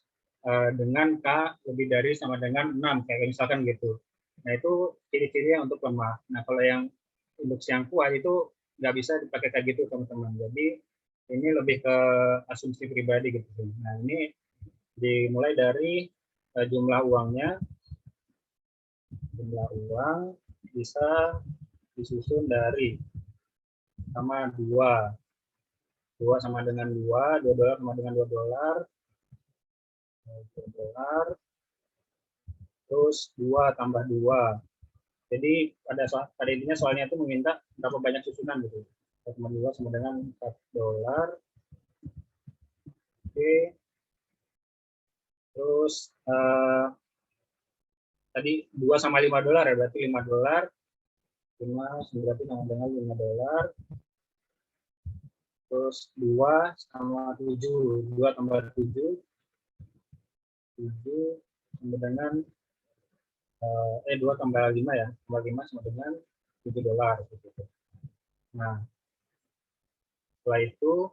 dengan K lebih dari sama dengan 6 kayak misalkan gitu. Nah, itu ciri-cirinya untuk lemah. Nah, kalau yang induksi yang kuat itu nggak bisa dipakai kayak gitu teman-teman. Jadi ini lebih ke asumsi pribadi gitu. Nah, ini Dimulai dari jumlah uangnya. Jumlah uang bisa disusun dari sama 2. 2 sama dengan 2, 2 dolar sama dengan 2 dolar. 2 dolar. Terus 2 tambah 2. Jadi pada intinya soalnya itu meminta berapa banyak susunan gitu. 2 tambah 2 sama dengan 4 dolar. Oke. Terus tadi 2 sama 5 dolar ya, berarti 5 dolar. 5 berarti sama dengan 5 dolar. Terus 2 sama 7. 2 tambah 7. 7 sama dengan 2 tambah 5 ya. Tambah 5 sama dengan 7 dolar. Gitu. Nah, setelah itu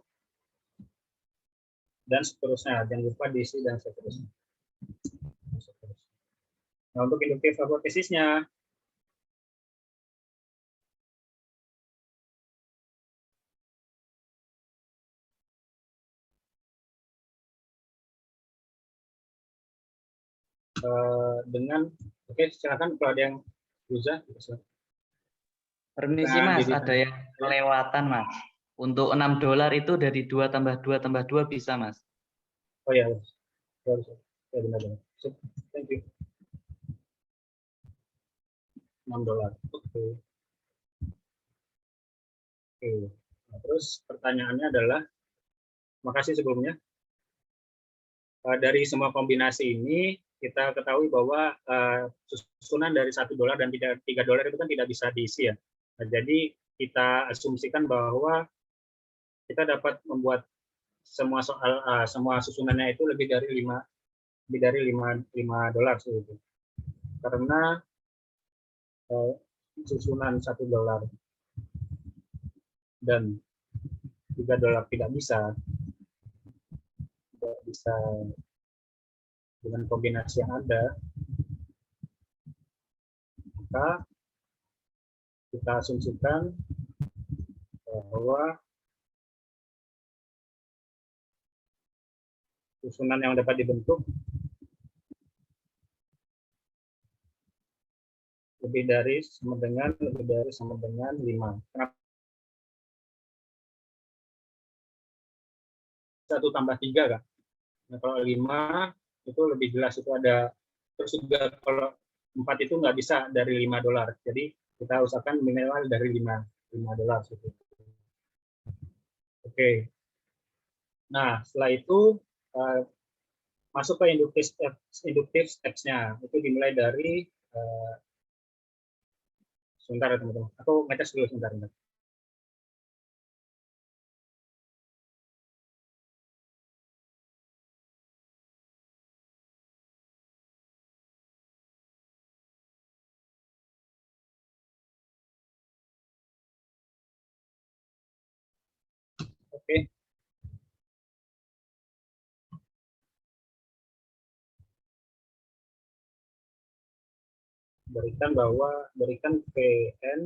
dan seterusnya. Jangan lupa diisi dan seterusnya. Nah, untuk induktif hipotesisnya, dengan silakan kalau ada yang bisa. Permisi Mas, ada yang kelewatan Mas. Untuk 6 dolar itu dari 2 tambah 2 tambah 2 bisa Mas. Oh ya, ya benar-benar. Thank you. 6 dolar. Oke. Nah, terus pertanyaannya adalah, makasih sebelumnya. Dari semua kombinasi ini kita ketahui bahwa susunan dari 1 dolar dan 3 dolar itu kan tidak bisa diisi ya. Nah, jadi kita asumsikan bahwa kita dapat membuat semua semua susunannya itu lebih dari 5 dolar itu. Karena susunan 1 dolar dan 3 dolar tidak bisa dengan kombinasi yang ada, maka kita asumsikan bahwa susunan yang dapat dibentuk lebih dari sama dengan 5. Kenapa? 1 tambah 3 kan? Nah, kalau 5 itu lebih jelas, itu ada. Terus juga kalau 4 itu nggak bisa dari 5 dolar. Jadi kita usahakan minimal dari 5 dolar. Oke. Nah, setelah itu masuk ke inductive steps-nya. Itu dimulai dari sebentar ya teman-teman. Aku ngetes dulu sebentar. Oke. Berikan PN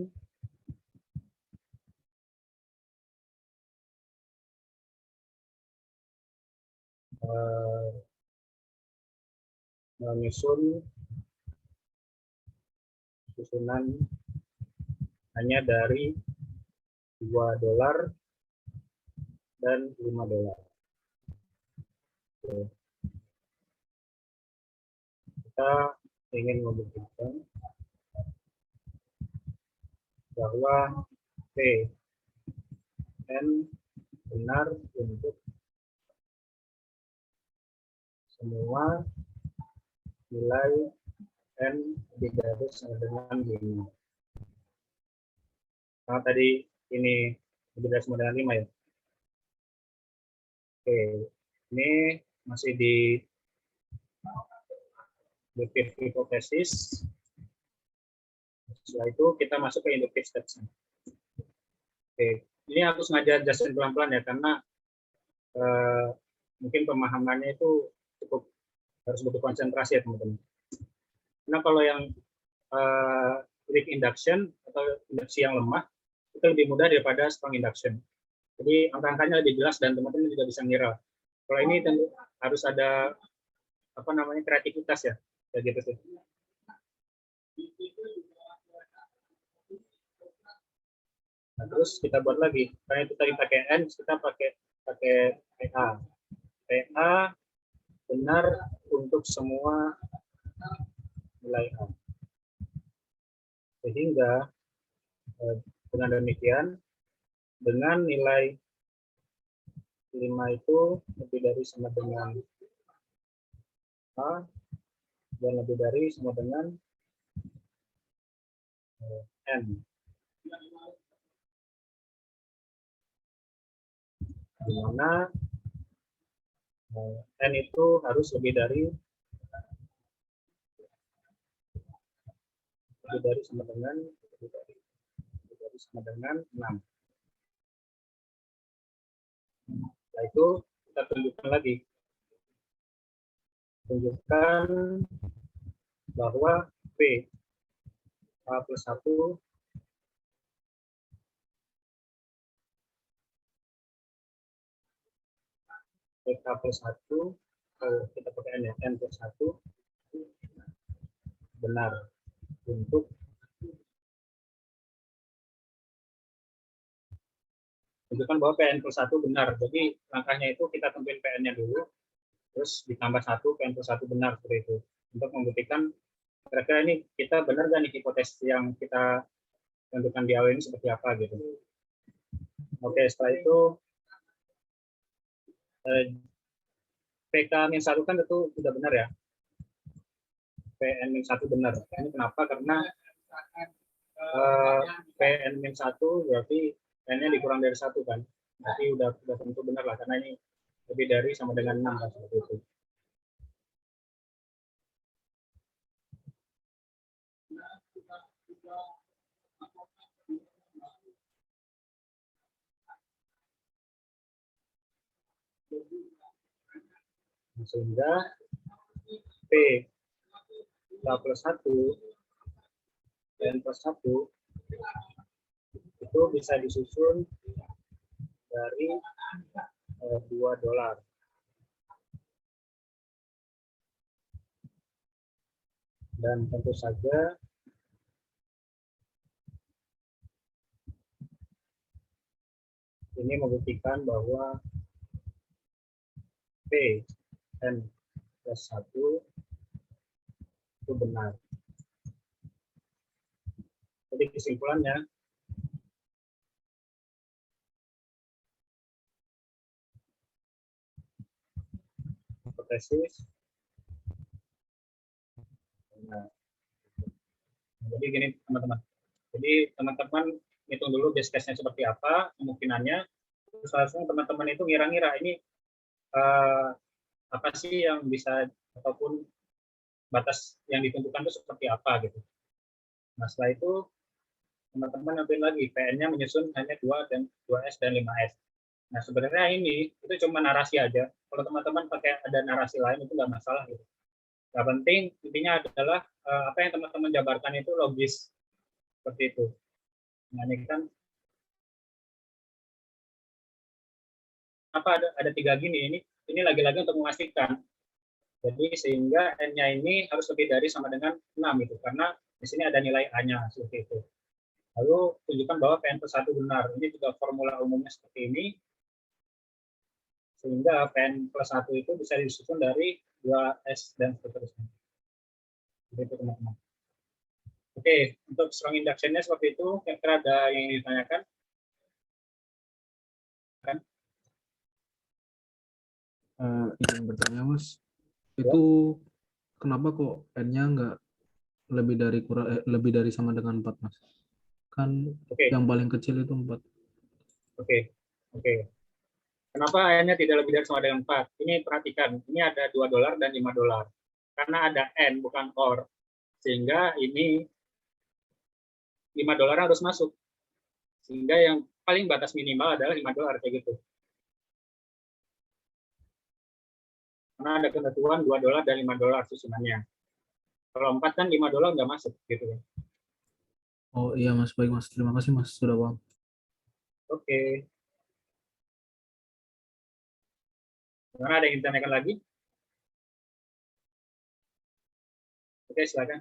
menyusun susunan hanya dari 2 dolar dan 5 dolar. Oke. Kita ingin membuktikan bahwa PN benar untuk semua nilai N lebih dari sama dengan 5. Nah, tadi ini lebih dari sama dengan 5 ya. Oke, ini masih di inductive hypothesis. Setelah itu kita masuk ke inductive steps. Oke, ini aku sengaja jelasin pelan-pelan ya, karena mungkin pemahamannya itu cukup harus butuh konsentrasi ya teman-teman. Nah, kalau yang weak induction atau induksi yang lemah itu lebih mudah daripada strong induction. Jadi angka-angkanya lebih jelas dan teman-teman juga bisa ngira. Kalau ini tentu harus ada apa namanya kreativitas ya, kayak gitu sih. Nah, terus kita buat lagi, karena itu tadi pakai n, kita pakai PA. PA benar untuk semua nilai A. Sehingga dengan demikian, dengan nilai 5 itu lebih dari sama dengan A, dan lebih dari sama dengan N. Di mana N itu harus lebih dari sama dengan lebih dari sama dengan 6. Setelah itu kita tunjukkan lagi. Tunjukkan bahwa P A plus 1 PK plus 1, kita pakai N ya, N plus 1 benar untuk tunjukkan bahwa PN plus 1 benar. Jadi langkahnya itu kita tentuin PN-nya dulu, terus ditambah 1, PN plus 1 benar seperti itu. Untuk membuktikan kira-kira ini kita benar nggak nih hipotesis yang kita tentukan di awal ini seperti apa gitu. Oke, setelah itu PK-1 kan itu sudah benar ya. PN-1 benar. Ini kenapa? Karena PN-1 berarti N-nya dikurang dari 1 kan. Berarti udah tentu benar lah, karena ini lebih dari sama dengan 6 kan, seperti itu. Sehingga P plus 1 dan plus 1 itu bisa disusun dari $2. Dan tentu saja ini membuktikan bahwa P N plus 1 itu benar. Jadi kesimpulannya, hipotesis. Nah, jadi gini teman-teman. Jadi teman-teman hitung dulu base case-nya seperti apa, kemungkinannya. Terus langsung teman-teman itu ngira-ngira ini apa sih yang bisa, ataupun batas yang ditentukan itu seperti apa gitu. Nah, setelah itu teman-teman ambil lagi PN-nya menyusun hanya 2S dan 5S. Nah, sebenarnya ini itu cuma narasi aja. Kalau teman-teman pakai ada narasi lain itu nggak masalah gitu. Yang penting intinya adalah apa yang teman-teman jabarkan itu logis seperti itu. Nah, ini kan apa ada 3 gini, ini lagi-lagi untuk memastikan. Jadi sehingga N-nya ini harus lebih dari sama dengan 6 gitu, karena di sini ada nilai A-nya seperti itu. Lalu tunjukkan bahwa PN plus 1 benar. Ini juga formula umumnya seperti ini. Sehingga PN plus 1 itu bisa disusun dari 2S dan seterusnya. Begitu teman-teman. Oke, untuk strong induction-nya seperti itu. Kira-kira ada yang ditanyakan? Kan? Izin bertanya, Mas. Itu kenapa kok N-nya nggak lebih dari sama dengan 4, Mas? Kan yang paling kecil itu 4. Oke. Kenapa N-nya tidak lebih dari sama dengan 4? Ini perhatikan, ini ada $2 dan $5. Karena ada N bukan OR. Sehingga ini $5 harus masuk. Sehingga yang paling batas minimal adalah $5 kayak gitu. Karena ada ketentuan $2 dan $5 susunannya. Kalau 4 kan $5 nggak masuk gitu. Oh iya Mas, baik Mas. Terima kasih Mas sudah paham. Oke. Karena ada yang ditanyakan lagi? Oke, silakan.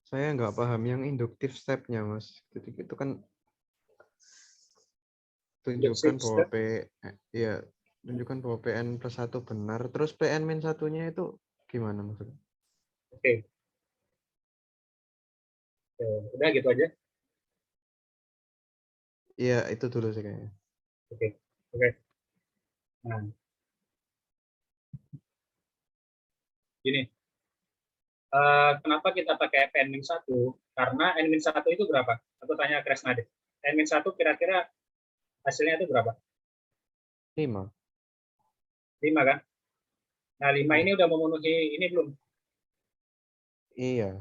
Saya nggak paham yang induktif step-nya, Mas. Jadi itu kan tunjukkan bahwa step. ya tunjukkan bahwa PN plus 1 benar, terus PN min 1-nya itu gimana maksudnya? Oke. Udah gitu aja. Iya, itu dulu sih kayaknya. Oke. Oke. Nah. Gini. Kenapa kita pakai PN-1? Karena N-1 itu berapa? Aku tanya Kresna deh. N-1 kira-kira hasilnya itu berapa? 5. 5 kan? Nah, 5 ini udah memenuhi ini belum? Iya.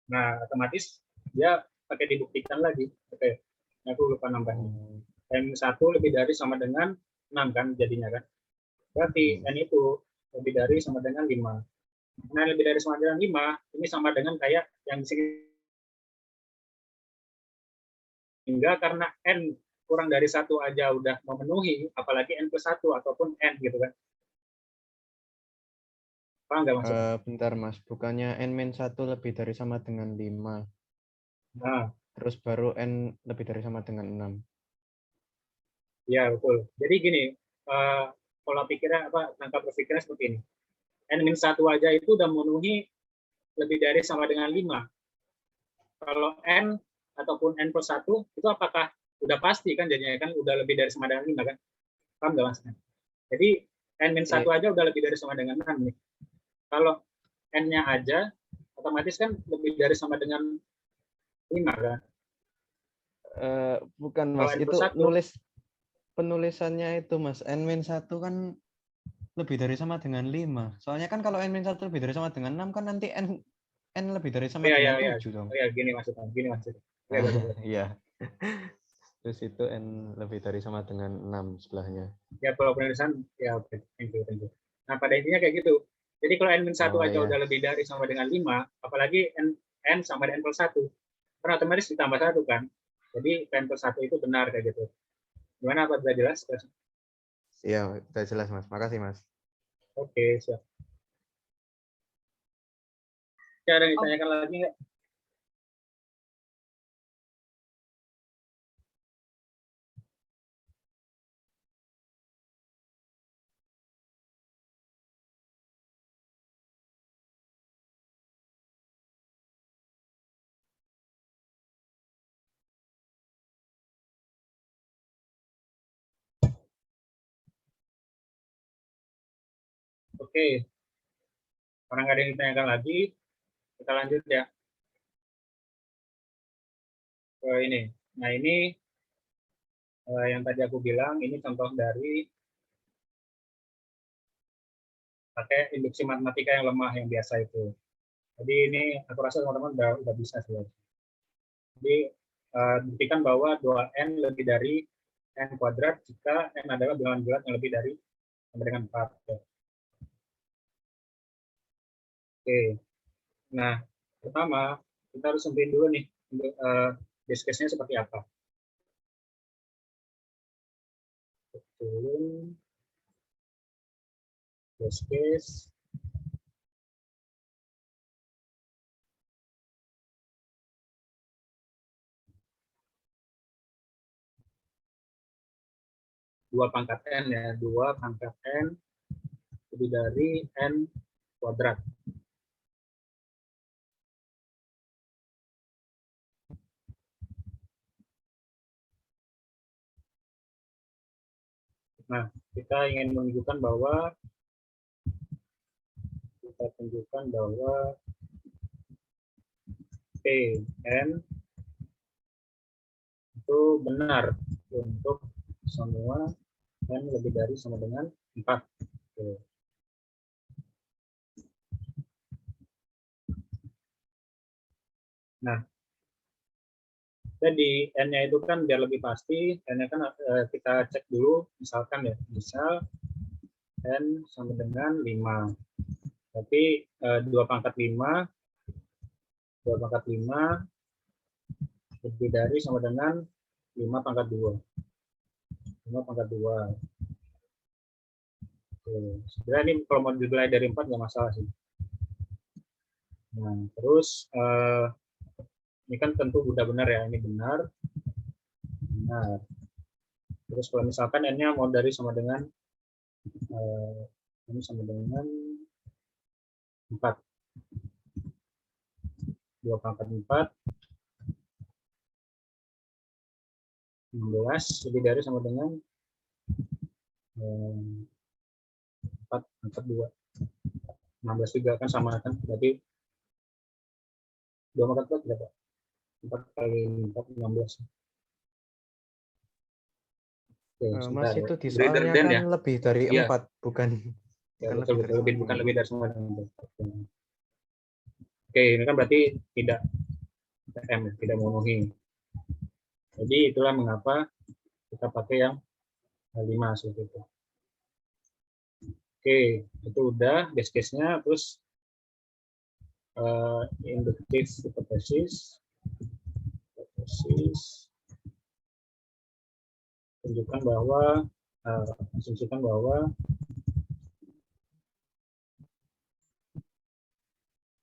Nah, otomatis dia pakai dibuktikan lagi. Oke. Aku lupa nambahnya. N1 lebih dari sama dengan 6 kan jadinya kan. Berarti N itu lebih dari sama dengan 5. Nah, lebih dari sama dengan 5, ini sama dengan kayak yang di sini. Hingga karena N kurang dari 1 aja udah memenuhi, apalagi N plus 1 ataupun N gitu kan. Paham nggak maksudnya? Bentar Mas, bukannya N-1 lebih dari sama dengan 5. Nah. Terus baru N lebih dari sama dengan 6. Ya, betul. Jadi gini, pola pikirnya tangkap berpikirnya seperti ini. N-1 aja itu udah memenuhi lebih dari sama dengan 5. Kalau N ataupun N plus 1 itu apakah udah pasti kan jadinya kan udah lebih dari sama dengan 5 kan? Paham nggak maksudnya? Jadi N-1 aja udah lebih dari sama dengan 6 nih. Kalau N-nya aja otomatis kan lebih dari sama dengan 5 kan? Bukan Mas, itu penulisannya itu Mas, N-1 kan lebih dari sama dengan 5. Soalnya kan kalau N-1 lebih dari sama dengan 6 kan nanti N lebih dari sama dengan 7 dong. Iya, gini maksudnya. Iya. Terus itu N lebih dari sama dengan 6 sebelahnya. Ya, kalau penulisan, ya oke. Thank you. Nah, pada intinya kayak gitu. Jadi kalau N-1 aja udah lebih dari sama dengan 5, apalagi N sama dengan N plus 1, kan otomatis ditambah 1 kan. Jadi N plus 1 itu benar kayak gitu. Gimana, apa sudah jelas? Iya, sudah jelas Mas. Makasih Mas. Oke, siap. Ada yang ditanyakan lagi nggak? Oke. Orang nggak ada yang ditanyakan lagi, kita lanjut ya. Ke ini. Nah, ini yang tadi aku bilang, ini contoh dari pakai induksi matematika yang lemah yang biasa itu. Jadi ini aku rasa teman-teman udah bisa sih. Jadi buktikan bahwa 2n lebih dari n kuadrat jika n adalah bilangan bulat yang lebih dari sama dengan 4. Oke. Nah, pertama kita harus tentuin dulu nih untuk base case-nya seperti apa. Turun base case. Dua pangkat n ya, 2 pangkat n lebih dari n kuadrat. Nah, kita ingin menunjukkan bahwa Pn itu benar untuk semua n lebih dari sama dengan 4. Oke. Nah, jadi n-nya itu kan biar lebih pasti, n-nya kan kita cek dulu, misalkan ya, misal n sama dengan 5. Tapi 2 pangkat 5 lebih dari sama dengan 5 pangkat 2. 5 pangkat 2. Oke. Sebenarnya ini kalau mau dimulai dari 4 nggak masalah sih. Nah, terus ini kan tentu udah benar ya, ini benar. Benar. Terus kalau misalkan n-nya mau dari sama dengan ini sama dengan 4. 2 pangkat 4 16 lebih dari sama dengan 4 pangkat 2 16 juga kan sama kan, berarti 2 pangkat 4 berapa? 4 kali 4 16. Oke, Mas, sebentar ya. itu di Greater soalnya than kan ya. lebih dari Iya. 4, bukan Ya, bukan betul, lebih dari betul. sama. Bukan lebih dari sama dengan 4. Oke, ini kan berarti tidak M, tidak memenuhi. Jadi itulah mengapa kita pakai yang 5 seperti itu. Oke, itu udah base case-nya. Terus induktif hipotesis tunjukkan bahwa asumsikan bahwa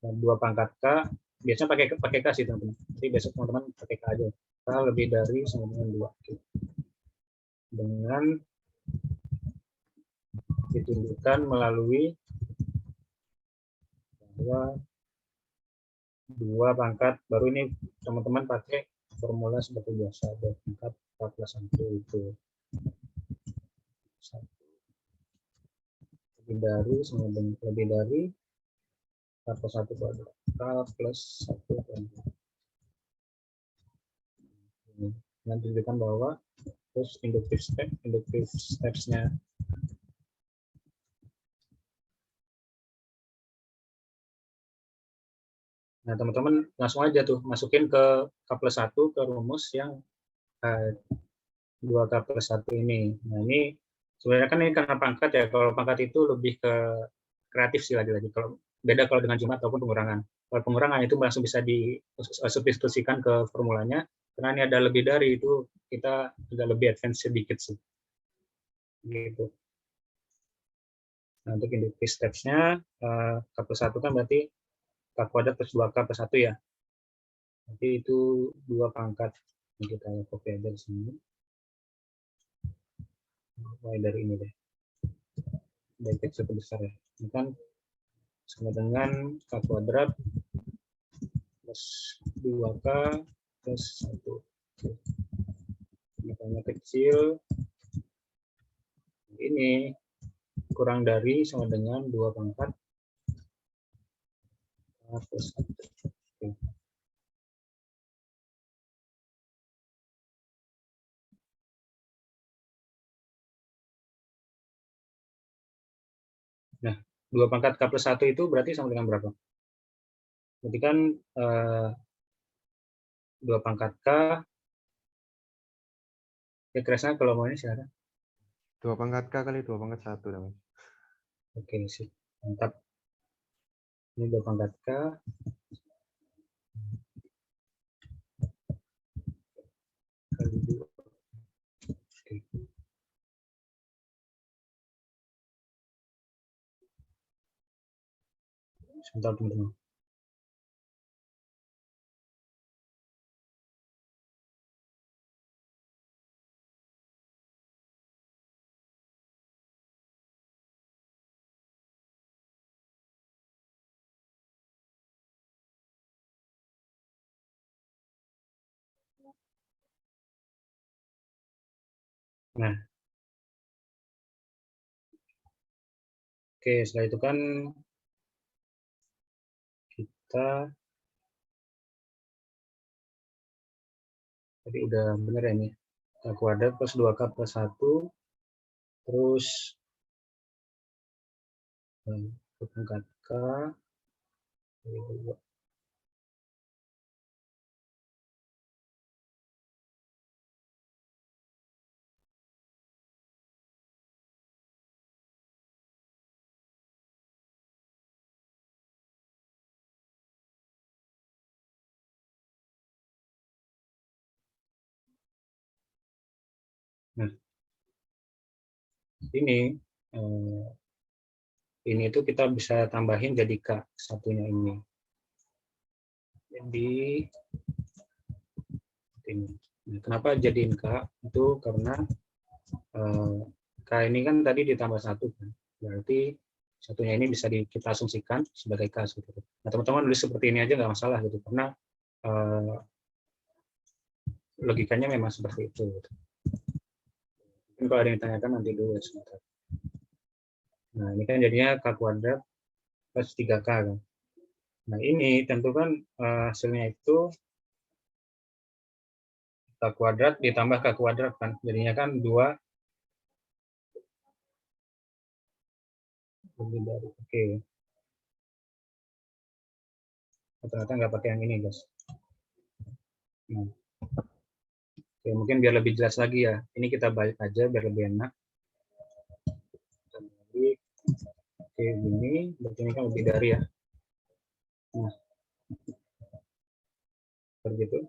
2 pangkat K, biasanya pakai K sih teman-teman. Jadi besok teman-teman pakai K aja. K lebih dari sama dengan 2. Dengan ditunjukkan melalui bahwa 2 pangkat, baru ini teman-teman pakai formula seperti biasa, 2 pangkat K plus 1 itu 1. Lebih dari K plus 1 kuadrat. K plus 1 kuadrat. Dan tunjukkan bahwa terus induktif steps-nya. Nah, teman-teman langsung aja tuh masukin ke K plus 1 ke rumus yang 2K plus 1 ini. Nah, ini sebenarnya kan ini karena pangkat ya. Kalau pangkat itu lebih ke kreatif sih lagi-lagi. Kalau beda kalau dengan jumlah ataupun pengurangan. Kalau pengurangan itu langsung bisa disubstitusikan ke formulanya. Karena ini ada lebih dari itu, kita agak lebih advance sedikit sih. Gitu. Nah, untuk induktif steps-nya, K plus 1 kan berarti K kuadrat plus 2K plus 1 ya. Jadi itu 2 pangkat. Yang kita copy aja di sini. Mulai dari ini deh. Dari kecil ke besar ya. Ini kan sama dengan K kuadrat plus 2K plus 1. Makanya kecil. Ini kurang dari sama dengan 2 pangkat K plus 1. Oke. Nah, 2 pangkat K plus 1 itu berarti sama dengan berapa? Berarti kan 2 pangkat K, ya Kresna kalau mau ini silakan. 2 pangkat K kali 2 pangkat 1. Mas. Oke, sih. Mantap. Ini 2 pangkat K. Kali 2. Oke. Sebentar, teman-teman. Nah, oke, setelah itu kan kita tadi udah bener ya ini. K kuadrat plus 2K plus 1, terus pangkat K kali 2. Nah, ini itu kita bisa tambahin jadi K satunya ini. Jadi ini. Nah, kenapa jadiin K? Itu karena K ini kan tadi ditambah 1 kan. Berarti satunya ini bisa kita asumsikan sebagai K. Seperti itu. Nah, teman-teman nulis seperti ini aja nggak masalah gitu, karena logikanya memang seperti itu. Gitu. Mungkin kalau ada yang ditanyakan nanti dulu sebentar. Nah, ini kan jadinya K kuadrat plus 3K kan. Nah, ini tentu kan hasilnya itu K kuadrat ditambah K kuadrat kan. Jadinya kan 2 lebih dari. Oke. Ternyata nggak pakai yang ini, guys. Nah. Oke, mungkin biar lebih jelas lagi ya. Ini kita balik aja biar lebih enak. Jadi, oke, ini berarti ini kan lebih dari ya. Nah, seperti itu.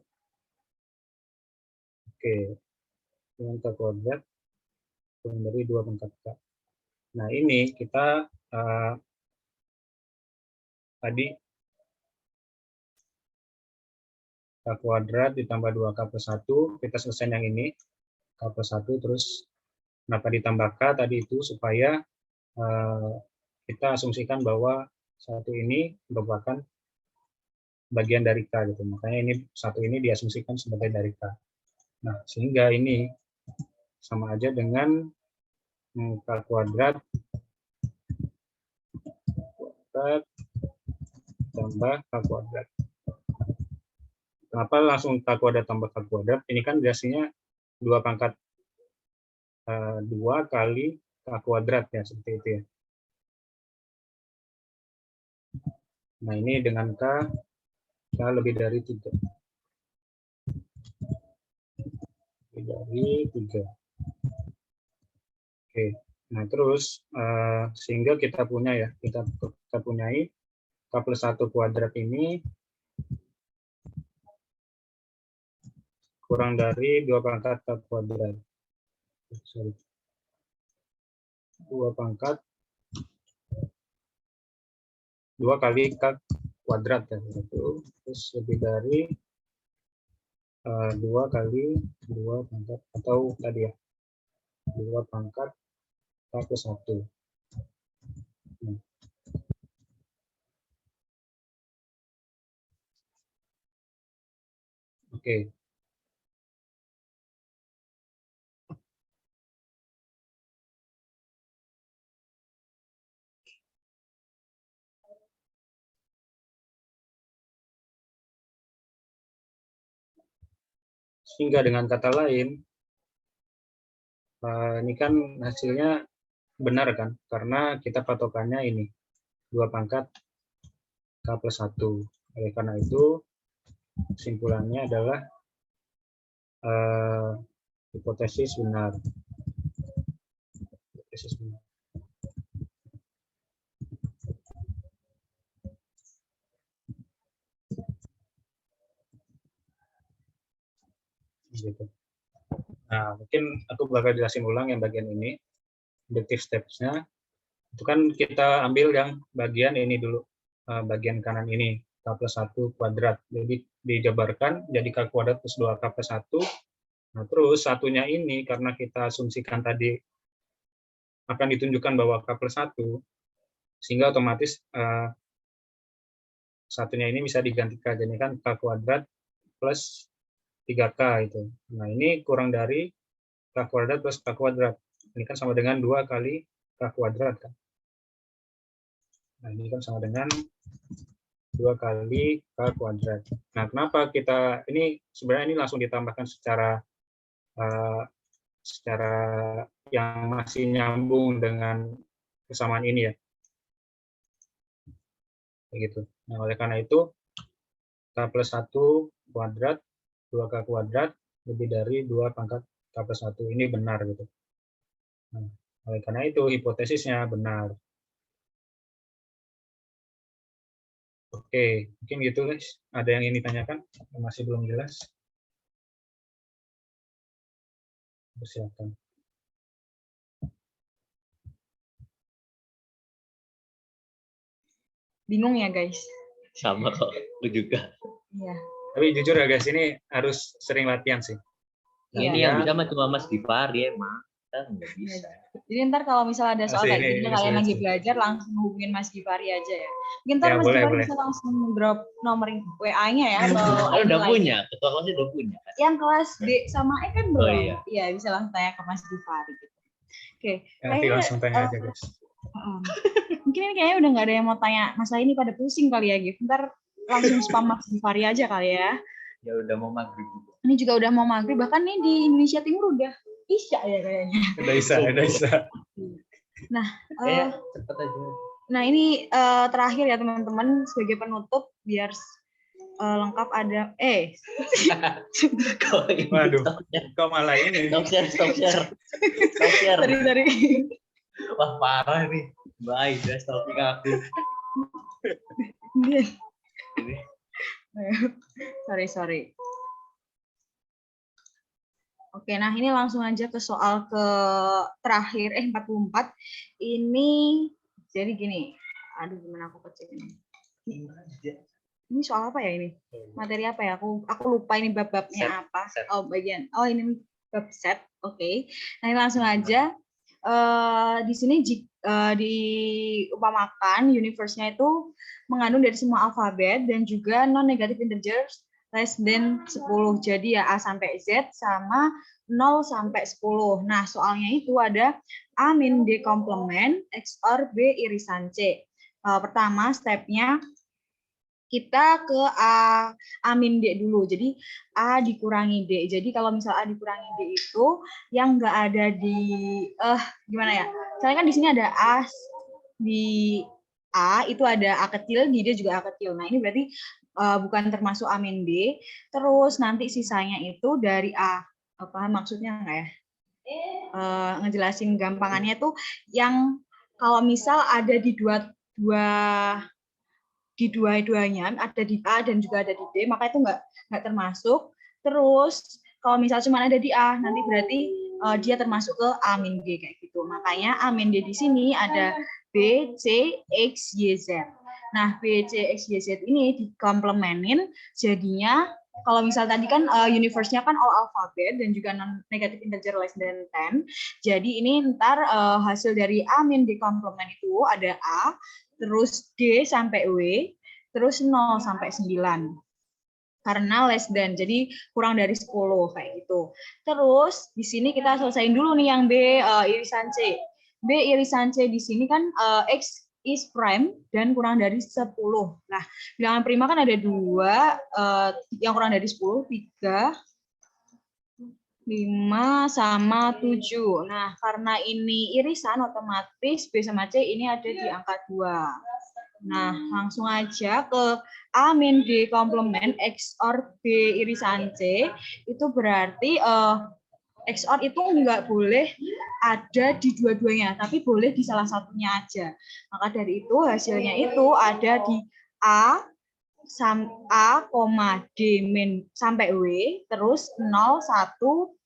Oke, dengan K kuadrat kurang dari 2 pangkat K. Nah, ini kita tadi K kuadrat ditambah 2K plus 1, kita selesai yang ini, K plus 1, terus kenapa ditambah K tadi itu, supaya kita asumsikan bahwa satu ini merupakan bagian dari K, gitu. Makanya ini satu ini diasumsikan sebagai dari K. Nah, sehingga ini sama aja dengan K kuadrat tambah K kuadrat. Kenapa langsung K kuadrat tambah K kuadrat? Ini kan biasanya 2 pangkat 2 kali K kuadrat ya, seperti itu ya. Nah, ini dengan K lebih dari 3. Lebih dari 3. Oke, nah terus sehingga kita punya ya, kita punyai K plus 1 kuadrat ini kurang dari 2 pangkat K kuadrat. Sorry. 2 pangkat 2 kali K kuadrat ya. Terus lebih dari 2 kali 2 pangkat, atau tadi ya, 2 pangkat K plus 1. Nah. Oke. Sehingga dengan kata lain, ini kan hasilnya benar kan, karena kita patokannya ini 2 pangkat K plus 1. Oleh karena itu, kesimpulannya adalah hipotesis benar. Hipotesis benar. Gitu. Nah, mungkin aku bakal jelasin ulang yang bagian ini, deductive steps-nya. Itu kan kita ambil yang bagian ini dulu, bagian kanan ini, K plus 1 kuadrat. Jadi dijabarkan jadi K kuadrat plus 2K plus 1. Nah, terus satunya ini karena kita asumsikan tadi akan ditunjukkan bahwa K plus 1, sehingga otomatis satunya ini bisa digantikan. Jadi kan K kuadrat plus 3K itu. Nah, ini kurang dari K kuadrat plus K kuadrat. Ini kan sama dengan 2 kali K kuadrat kan. Nah, ini kan sama dengan 2 kali K kuadrat. Nah, kenapa kita, ini sebenarnya ini langsung ditambahkan secara yang masih nyambung dengan kesamaan ini ya. Begitu. Nah, oleh karena itu, K plus 1 kuadrat, 2K kuadrat, lebih dari 2 pangkat K plus 1. Ini benar gitu. Nah, oleh karena itu, hipotesisnya benar. Oke, mungkin gitu guys. Ada yang ingin ditanyakan? Masih belum jelas? Silakan. Bingung ya guys? Sama kok, aku juga. Iya. Tapi jujur ya guys, ini harus sering latihan sih. Nah, Iya. ini yang bisa cuma Mas Gifari emang. Kita nggak bisa. Jadi ntar kalau misalnya ada soal Masih kayak ini, gini ini kalian sulit lagi sih. belajar langsung hubungin Mas Gifari aja ya. Mungkin ntar Ya, Mas boleh, Gifari boleh. bisa langsung drop nomor WA-nya ya atau Kan ID udah lainnya. punya, ketua kelasnya udah punya. Yang kelas D sama E kan belum. Oh, iya. Iya, bisa langsung tanya ke Mas Gifari gitu. Oke. Ya, nanti langsung tanya aja guys. Mungkin ini kayaknya udah nggak ada yang mau tanya masalah ini, pada pusing kali ya, Gif. Ntar langsung spam Mas Gifari aja kali ya. Ya udah mau maghrib. Ini juga udah mau maghrib, bahkan nih di Indonesia Timur udah isya ya kayaknya. Udah bisa. Nah, Cepet aja. nah ini terakhir ya teman-teman, sebagai penutup biar lengkap ada Waduh, kok malah ini. Stop share. Dari Wah parah nih. Baik, udah stopping aku. sorry. Oke, nah ini langsung aja ke soal ke terakhir 44. Ini jadi gini. Aduh, gimana aku kecil ini. Ini soal apa ya ini? Materi apa ya? Aku lupa ini bab-babnya apa. Set. Oh, bagian. Oh, ini bab set. Oke. Nah, ini langsung aja. Di sini diumpamakan universe-nya itu mengandung dari semua alfabet dan juga non-negative integers less than 10. Jadi ya A sampai Z sama 0 sampai 10. Nah, soalnya itu ada A min D komplement X or B irisan C. Pertama, stepnya kita ke A min D dulu. Jadi A dikurangi D. Jadi kalau misal A dikurangi D itu yang nggak ada di gimana ya? Misalnya kan di sini ada A di A itu ada A kecil, di D juga A kecil. Nah, ini berarti bukan termasuk A min D. Terus nanti sisanya itu dari A. Apa maksudnya nggak ya? Ngejelasin gampangannya tuh yang kalau misal ada di dua-duanya, ada di A dan juga ada di D, maka itu nggak termasuk. Terus kalau misal cuma ada di A, nanti berarti dia termasuk ke A min D kayak gitu. Makanya A min D di sini ada B, C, X, Y, Z. Nah, B, C, X, Y, Z ini dikomplemenin, jadinya kalau misal tadi kan universe-nya kan all alphabet dan juga non-negative integer less than 10. Jadi ini ntar hasil dari A min D komplement itu ada A, terus D sampai W, terus 0 sampai 9. Karena less than, jadi kurang dari 10 kayak gitu. Terus di sini kita selesaiin dulu nih yang B irisan C. B irisan C di sini kan X is prime dan kurang dari 10. Nah, bilangan prima kan ada 2, yang kurang dari 10, 3, 5 sama 7. Nah, karena ini irisan otomatis B sama C ini ada di angka 2. Nah, langsung aja ke A min D komplement X or B irisan C. Itu berarti XOR itu nggak boleh ada di dua-duanya, tapi boleh di salah satunya aja. Maka dari itu hasilnya itu ada di A, D min sampai W, terus 0, 1,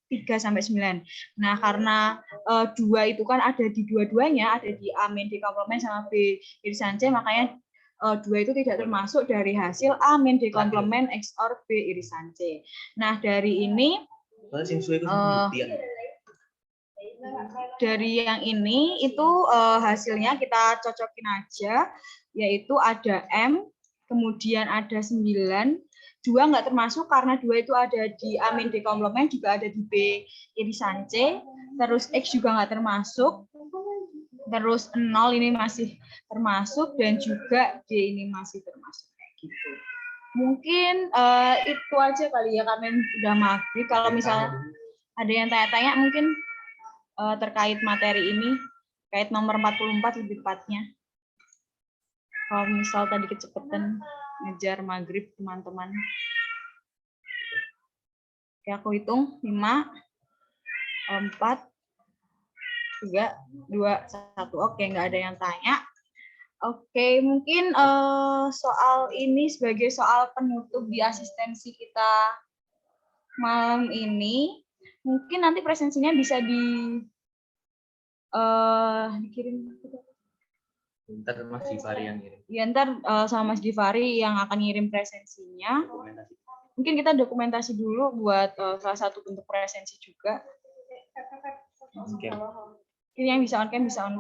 3 sampai 9. Nah, karena 2 itu kan ada di dua-duanya, ada di A min D komplement sama B irisan C, makanya 2 itu tidak termasuk dari hasil A min D komplement XOR B irisan C. Nah, dari ini dari yang ini itu hasilnya kita cocokin aja, yaitu ada M, kemudian ada 9, 2 nggak termasuk karena 2 itu ada di A min D komplement, juga ada di B irisan C, terus X juga nggak termasuk, terus 0 ini masih termasuk, dan juga D ini masih termasuk kayak gitu. Mungkin itu aja kali ya, karena udah maghrib. Kalau misalnya ada yang tanya-tanya mungkin terkait materi ini, terkait nomor 44 lebih tepatnya. Kalau misal tadi kecepatan ngejar maghrib teman-teman. Oke, aku hitung 5, 4, 3, 2, 1. Oke, nggak ada yang tanya. Oke, mungkin soal ini sebagai soal penutup di asistensi kita malam ini. Mungkin nanti presensinya bisa dikirim. Ntar Mas Givari yang ngirim. Ya ntar sama Mas Givari yang akan ngirim presensinya. Mungkin kita dokumentasi dulu buat salah satu bentuk presensi juga. Oke. Ini yang bisa on cam bisa on